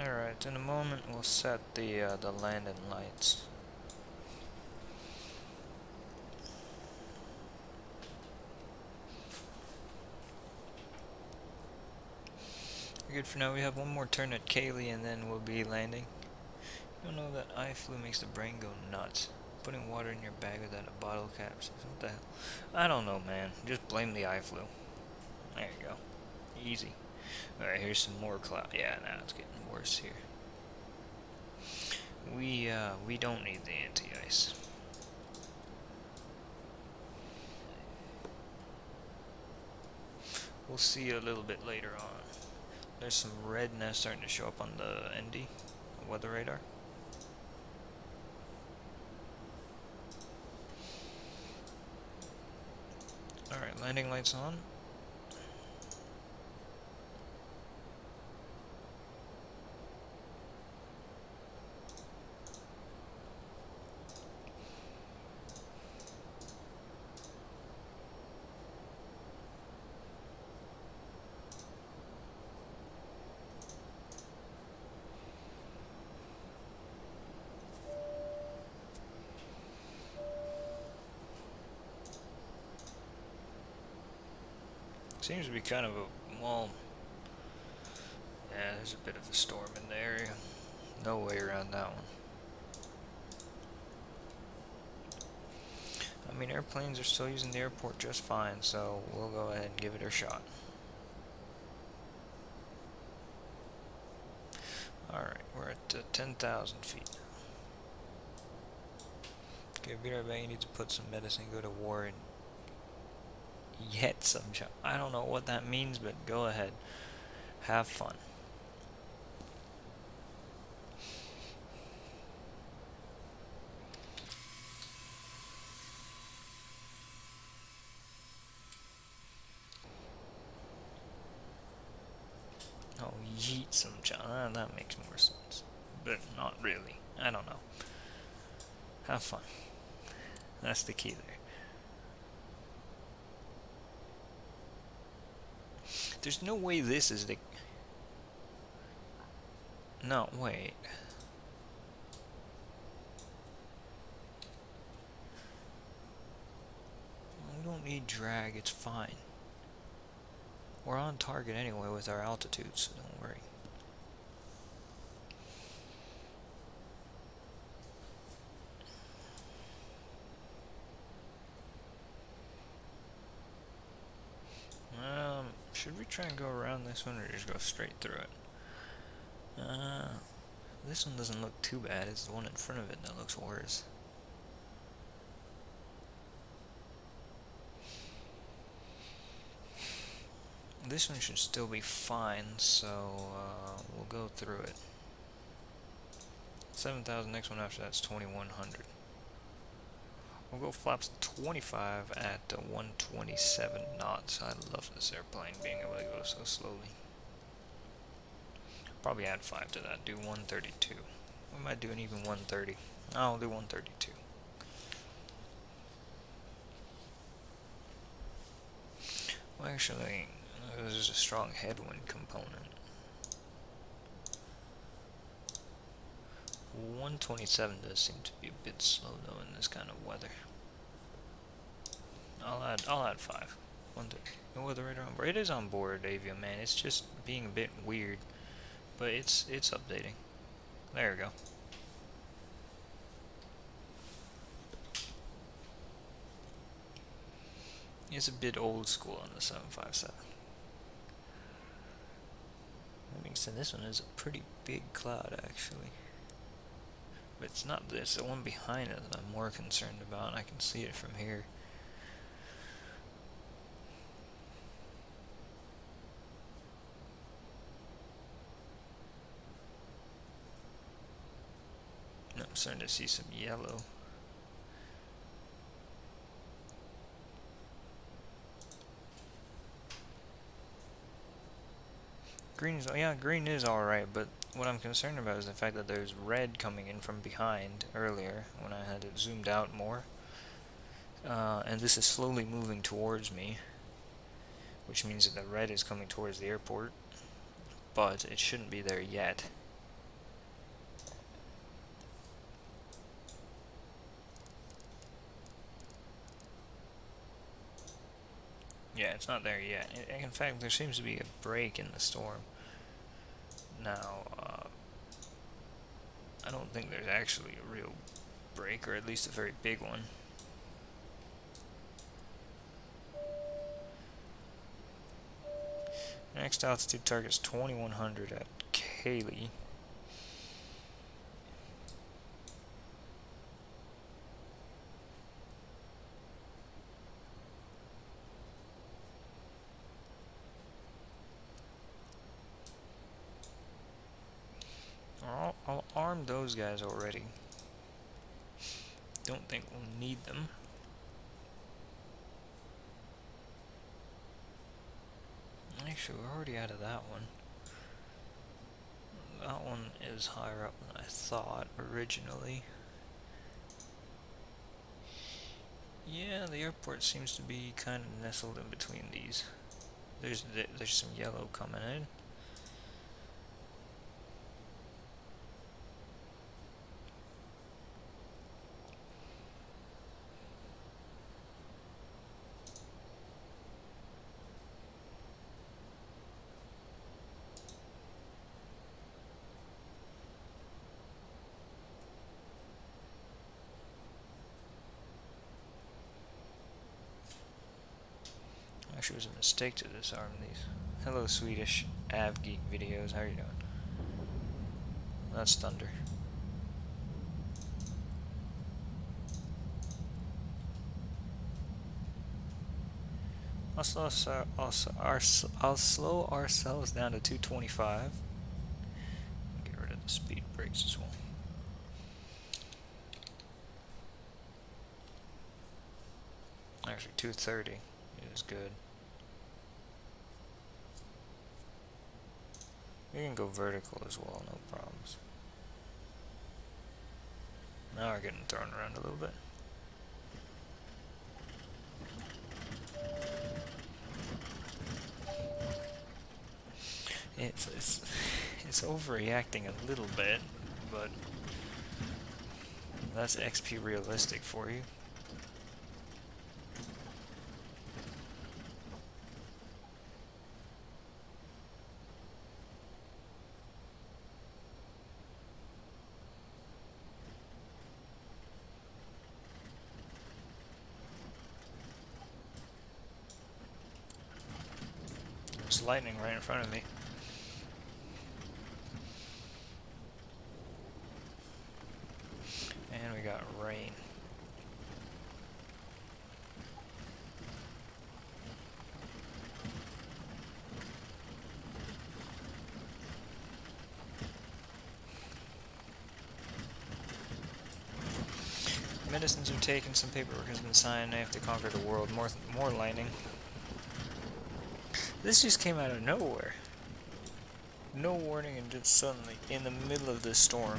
Alright, in a moment we'll set the landing lights. Good for now. We have one more turn at Kaylee and then we'll be landing. You don't know that eye flu makes the brain go nuts. Putting water in your bag without a bottle cap. What the hell? I don't know, man. Just blame the eye flu. There you go. Easy. Alright, here's some more cloud. Yeah, now it's getting worse here. We don't need the anti-ice. We'll see you a little bit later on. There's some redness starting to show up on the ND weather radar. Alright, landing lights on. Seems to be kind of a, well, yeah, there's a bit of a storm in the area. No way around that one. I mean, airplanes are still using the airport just fine, so we'll go ahead and give it a shot. Alright, we're at 10,000 feet. Okay, be right back. You need to put some medicine, go to war, and get some job. I don't know what that means, but go ahead. Have fun. Oh yeet some child. That makes more sense. But not really. I don't know. Have fun. That's the key there. There's no way this is the... No, wait. We don't need drag, it's fine. We're on target anyway with our altitude, so don't worry. Should we try and go around this one or just go straight through it? This one doesn't look too bad. It's the one in front of it that looks worse. This one should still be fine, so we'll go through it. 7,000, next one after that's 2,100. We'll go flaps 25 at 127 knots. I love this airplane being able to go so slowly. Probably add 5 to that, do 132. We might do an even 130. I'll do 132. Well, actually, there's a strong headwind component. 127 does seem to be a bit slow though in this kind of weather. I'll add 5. 130. No weather radar on board. It is on board, Avioman. It's just being a bit weird, but it's updating. There we go. It's a bit old school on the 757. That being said, this one is a pretty big cloud actually. But it's not this, the one behind it that I'm more concerned about. I can see it from here. I'm starting to see some yellow. Green is alright, but what I'm concerned about is the fact that there's red coming in from behind earlier when I had it zoomed out more. And this is slowly moving towards me, which means that the red is coming towards the airport, but it shouldn't be there yet. Yeah, it's not there yet. In fact, there seems to be a break in the storm. Now, I don't think there's actually a real break, or at least a very big one. Next altitude target is 2,100 at Cayley. I'll arm those guys already. Don't think we'll need them. Actually, we're already out of that one. That one is higher up than I thought originally. Yeah, the airport seems to be kind of nestled in between these. There's some yellow coming in. Actually, it was a mistake to disarm these. Hello, Swedish AvGeek videos. How are you doing? That's thunder. I'll slow ourselves down to 225. Get rid of the speed brakes as well. Actually, 230 is good. We can go vertical as well, no problems. Now we're getting thrown around a little bit. It's overreacting a little bit, but that's XP realistic for you. There's lightning right in front of me. And we got rain. Medicines are taken, some paperwork has been signed, I have to conquer the world. More lightning. This just came out of nowhere. No warning and just suddenly, in the middle of this storm.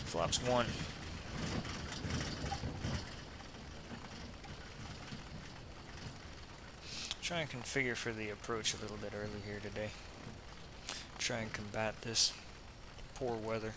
Flaps 1. Try and configure for the approach a little bit early here today. Try and combat this poor weather.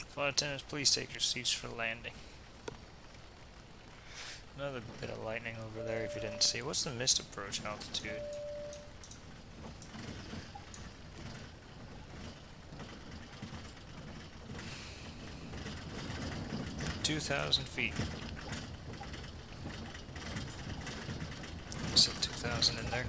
Flight attendants, please take your seats for landing. Another bit of lightning over there if you didn't see. What's the missed approach altitude? $2,000 feet. I said 2,000 in there.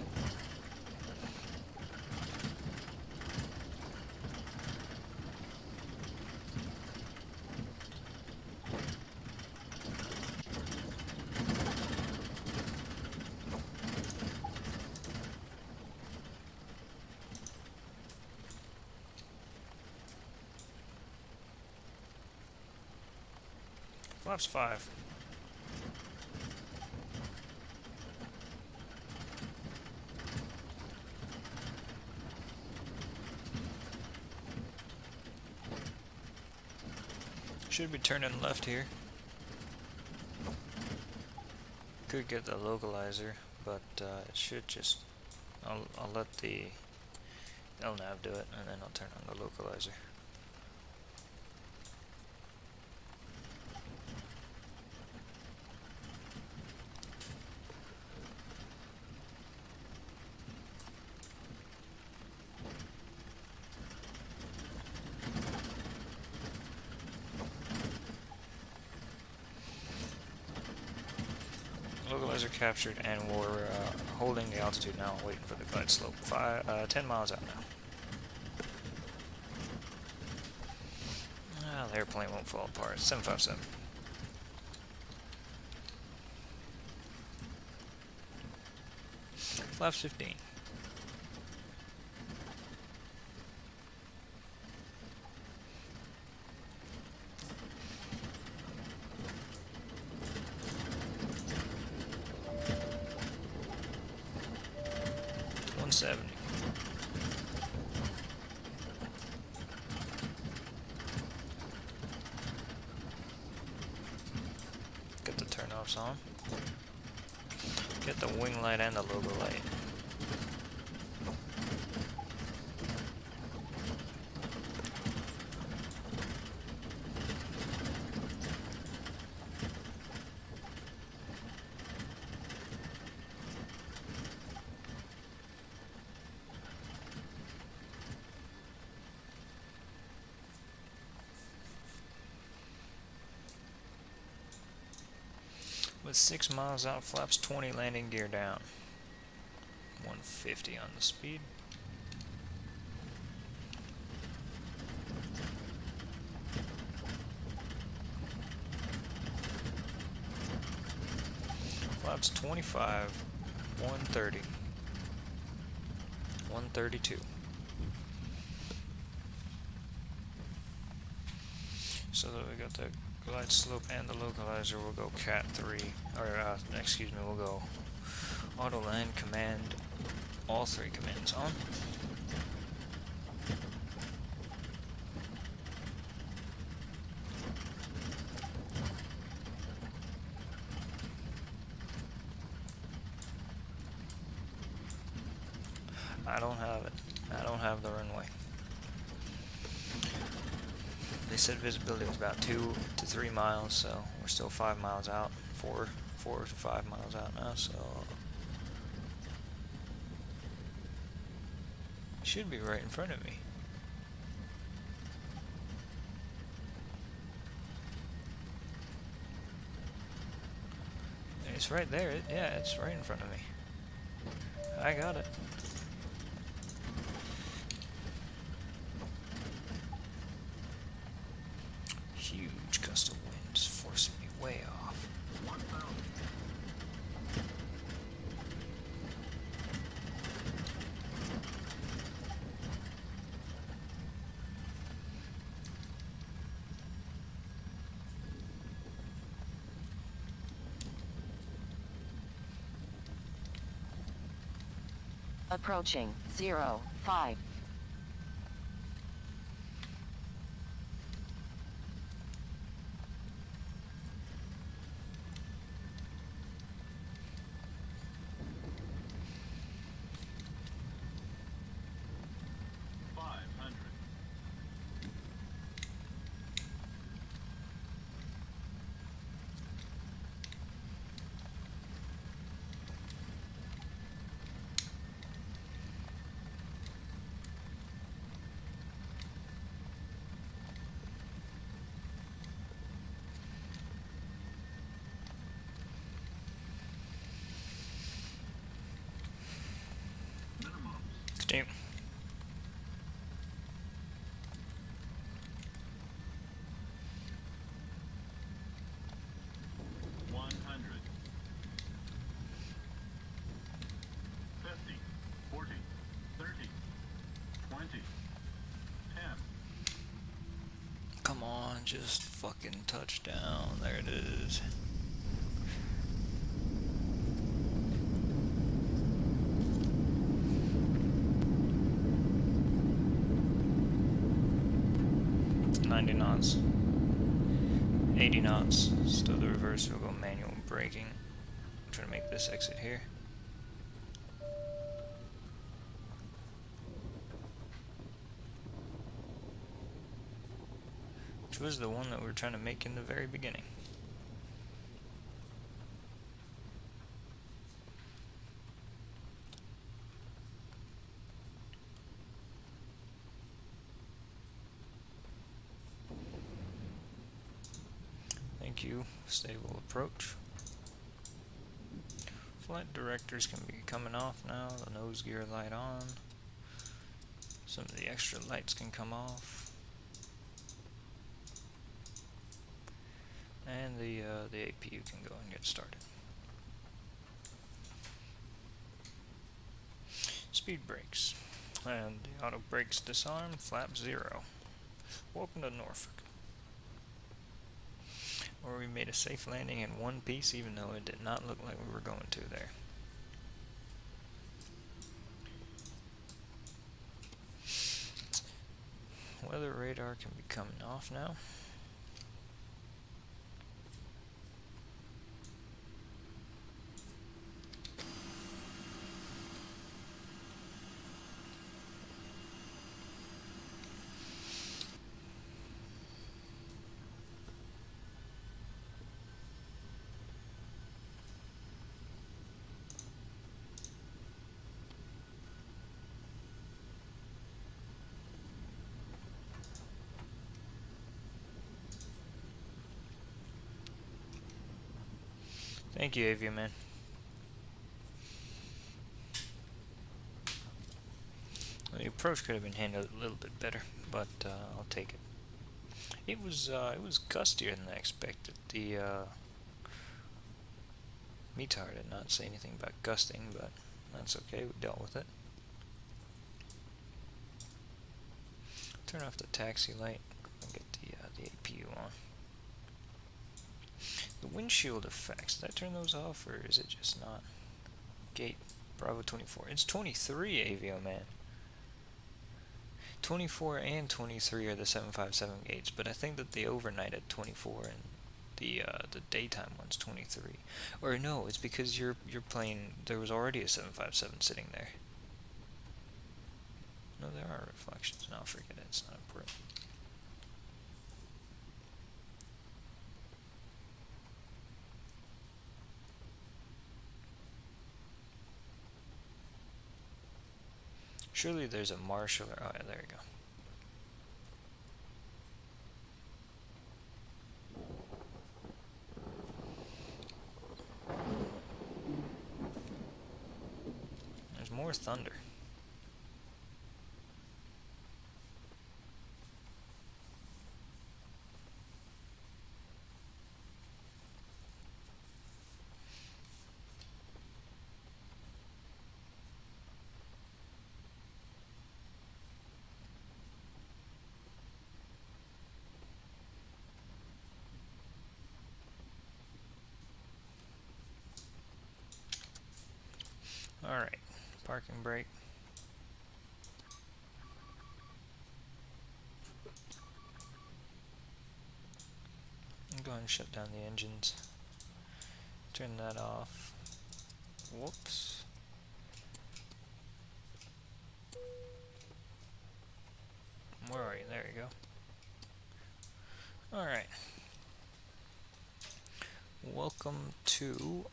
Flaps 5. Should be turning left here. Could get the localizer, but it should just... I'll let the LNAV do it, and then I'll turn on the localizer. Localizer captured, and we're holding the altitude now, waiting for the glide slope. 10 miles out now. Ah, the airplane won't fall apart. 757. Flaps 15. Get the turnoffs on. Get the wing light and the logo light. With 6 miles out, flaps 20, landing gear down. 150 on the speed. It's 25, 130, 132. So that we got the glide slope and the localizer. We'll go Cat 3, or excuse me, we'll go auto land command, all 3 commands on. I don't have it. I don't have the runway. They said visibility was about 2 to 3 miles, so we're still 5 miles out. 4 to 5 miles out now, so should be right in front of me. It's right there. Yeah, it's right in front of me. I got it. Huge gust of wind is forcing me way off. Approaching 05. Steam. Come on, just fucking touchdown. There it is. Knots, 80 knots, still the reverse. We'll go manual braking. Try to make this exit here. Which was the one that we were trying to make in the very beginning. Thank you. Stable approach. Flight directors can be coming off now. The nose gear light on. Some of the extra lights can come off. And the APU can go and get started. Speed brakes. And the auto brakes disarm. Flap 0. Welcome to Norfolk, where we made a safe landing in one piece, even though it did not look like we were going to there. Weather radar can be coming off now. Thank you, Avioman. Well, the approach could have been handled a little bit better, but I'll take it. It was gustier than I expected. METAR did not say anything about gusting, but that's okay, we dealt with it. Turn off the taxi light and get the APU on. The windshield effects, did I turn those off, or is it just not? Gate, Bravo 24. It's 23, Avioman. 24 and 23 are the 757 gates, but I think that the overnight at 24 and the daytime one's 23. Or no, it's because you're playing, there was already a 757 sitting there. No, there are reflections. No, forget it, it's not important. Surely there's a marshal. Oh yeah, there we go. There's more thunder. Alright, parking brake. Go ahead and shut down the engines. Turn that off. Whoops. Where are you? There you go. Alright. Welcome to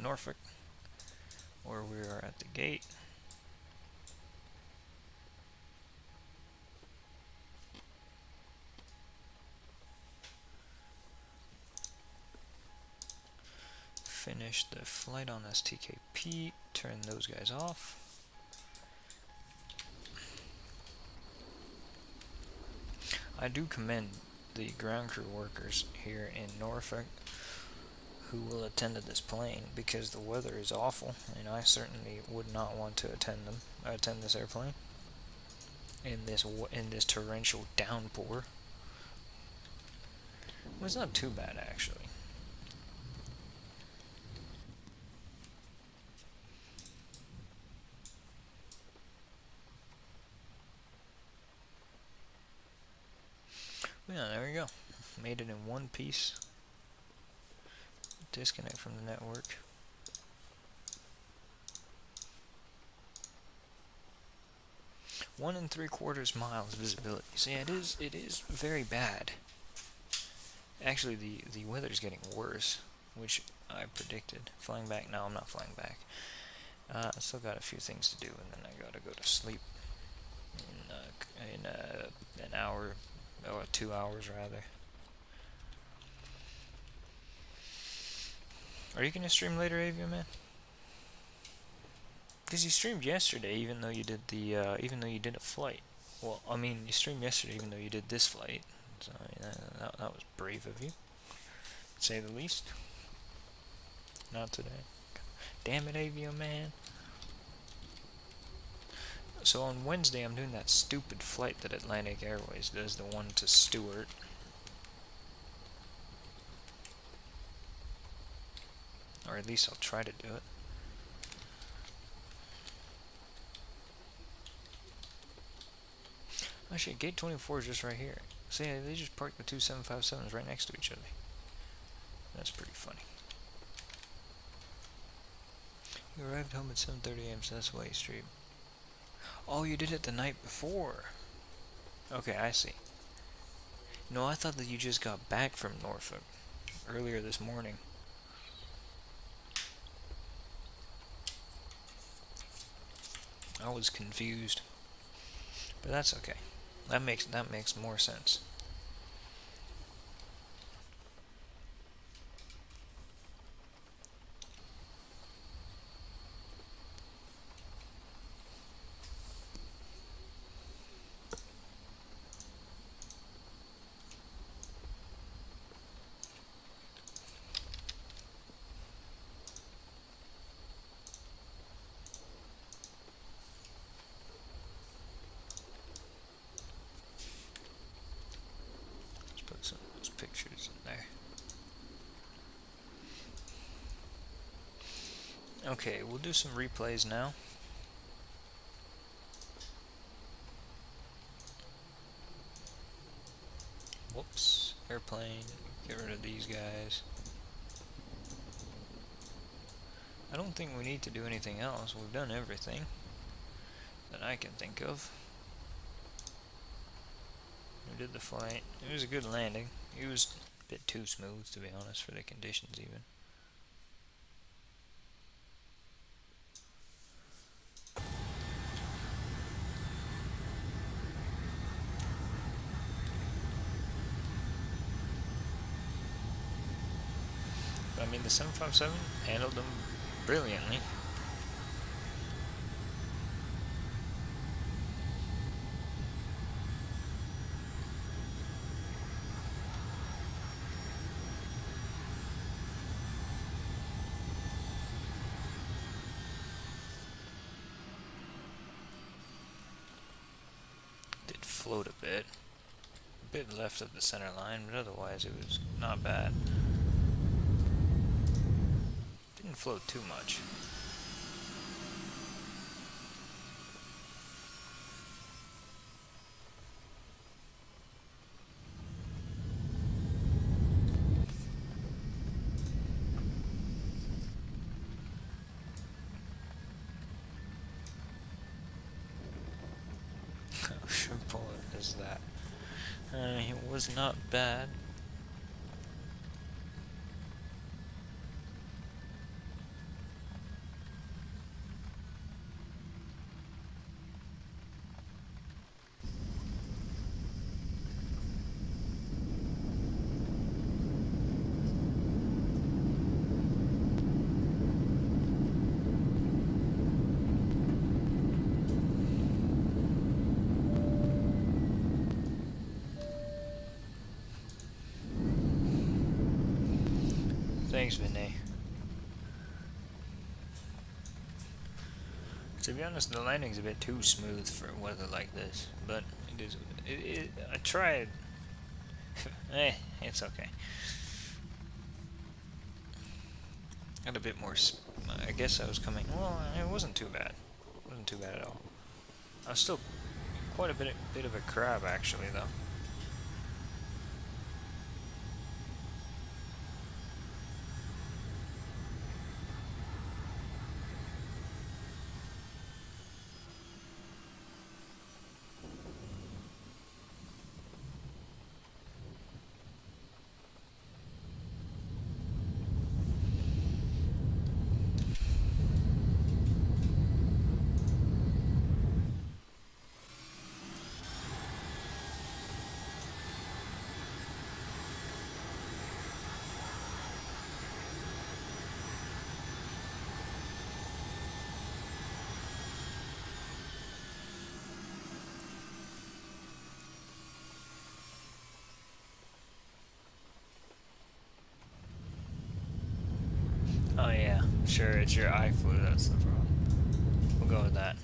Norfolk, where we are at the gate. Finish the flight on STKP, turn those guys off. I do commend the ground crew workers here in Norfolk who will attend to this plane, because the weather is awful, and I certainly would not want to attend this airplane in this torrential downpour. Well, it's not too bad actually. Yeah, there we go. Made it in one piece. Disconnect from the network. One and 3/4 miles visibility. So yeah, it is very bad. Actually, the weather's getting worse, which I predicted. Flying back? No, I'm not flying back. I still got a few things to do, and then I gotta go to sleep in an hour, or 2 hours rather. Are you gonna stream later, Avioman? Because you streamed yesterday, even though you did a flight. Well, I mean, you streamed yesterday, even though you did this flight. So that was brave of you, to say the least. Not today. Damn it, Avioman. So on Wednesday, I'm doing that stupid flight that Atlantic Airways does, the one to Stewart. Or at least I'll try to do it. Actually, gate 24 is just right here. See, they just parked the two 757s right next to each other. That's pretty funny. You arrived home at 7:30 a.m., so that's why you streamed. Oh, you did it the night before. Okay, I see. No, I thought that you just got back from Norfolk earlier this morning. I was confused, but that's okay. That makes more sense. pictures in there. Okay, we'll do some replays now. Whoops, airplane, get rid of these guys. I don't think we need to do anything else. We've done everything that I can think of. We did the flight. It was a good landing. It was a bit too smooth, to be honest, for the conditions even. But I mean, the 757 handled them brilliantly. Did float a bit left of the center line, but otherwise it was not bad. Didn't float too much. How simple is that? It was not bad. Thanks, Vinay. To be honest, the landing's a bit too smooth for weather like this, but it is. I tried. It's okay. Got a bit more. I guess I was coming. Well, it wasn't too bad. It wasn't too bad at all. I was still quite a bit of a crab, actually, though. Oh yeah, sure, it's your eye flu, that's the problem. We'll go with that.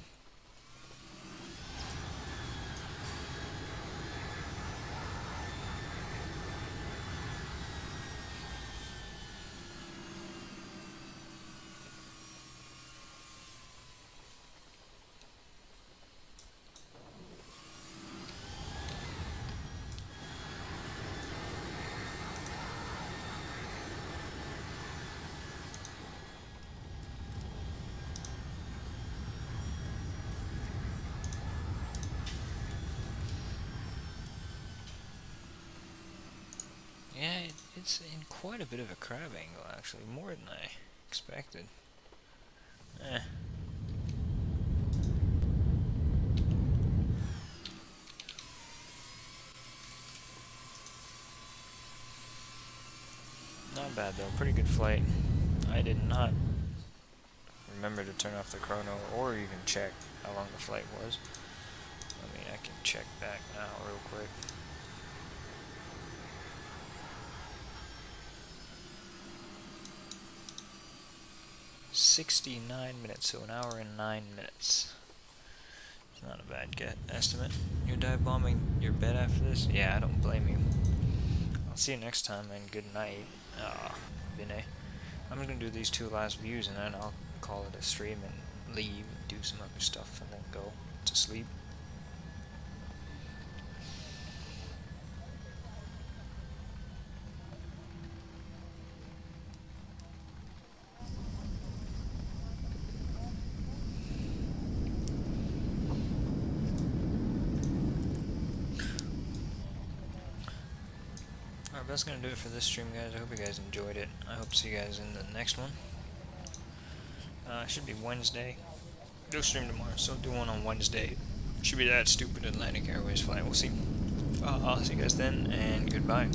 Yeah, it's in quite a bit of a crab angle, actually, more than I expected. Not bad though, pretty good flight. I did not remember to turn off the chrono or even check how long the flight was. I mean, I can check back now real quick. "69 minutes, so an hour and 9 minutes. It's not a bad estimate. You're dive bombing your bed after this? Yeah, I don't blame you. I'll see you next time, and good night. Vinay. I'm just gonna do these 2 last views, and then I'll call it a stream and leave and do some other stuff, and then go to sleep. Alright, that's gonna do it for this stream, guys. I hope you guys enjoyed it. I hope to see you guys in the next one. It should be Wednesday. No stream tomorrow, so do one on Wednesday. Should be that stupid Atlantic Airways flight. We'll see. I'll see you guys then, and goodbye.